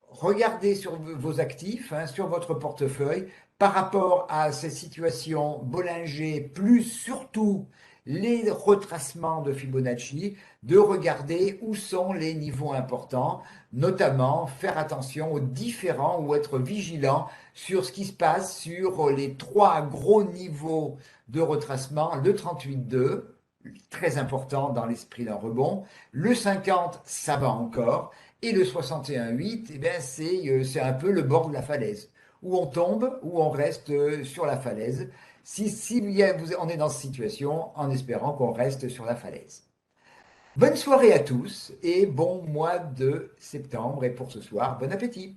A: regardez sur vos actifs, hein, sur votre portefeuille, par rapport à ces situations Bollinger, plus surtout les retracements de Fibonacci, de regarder où sont les niveaux importants, notamment faire attention aux différents ou être vigilant sur ce qui se passe sur les trois gros niveaux de retracement, le 38,2, très important dans l'esprit d'un rebond, le 50, ça va encore, et le 61,8, eh bien c'est un peu le bord de la falaise, où on tombe, où on reste sur la falaise. Si on est dans cette situation, en espérant qu'on reste sur la falaise. Bonne soirée à tous et bon mois de septembre. Et pour ce soir, bon appétit.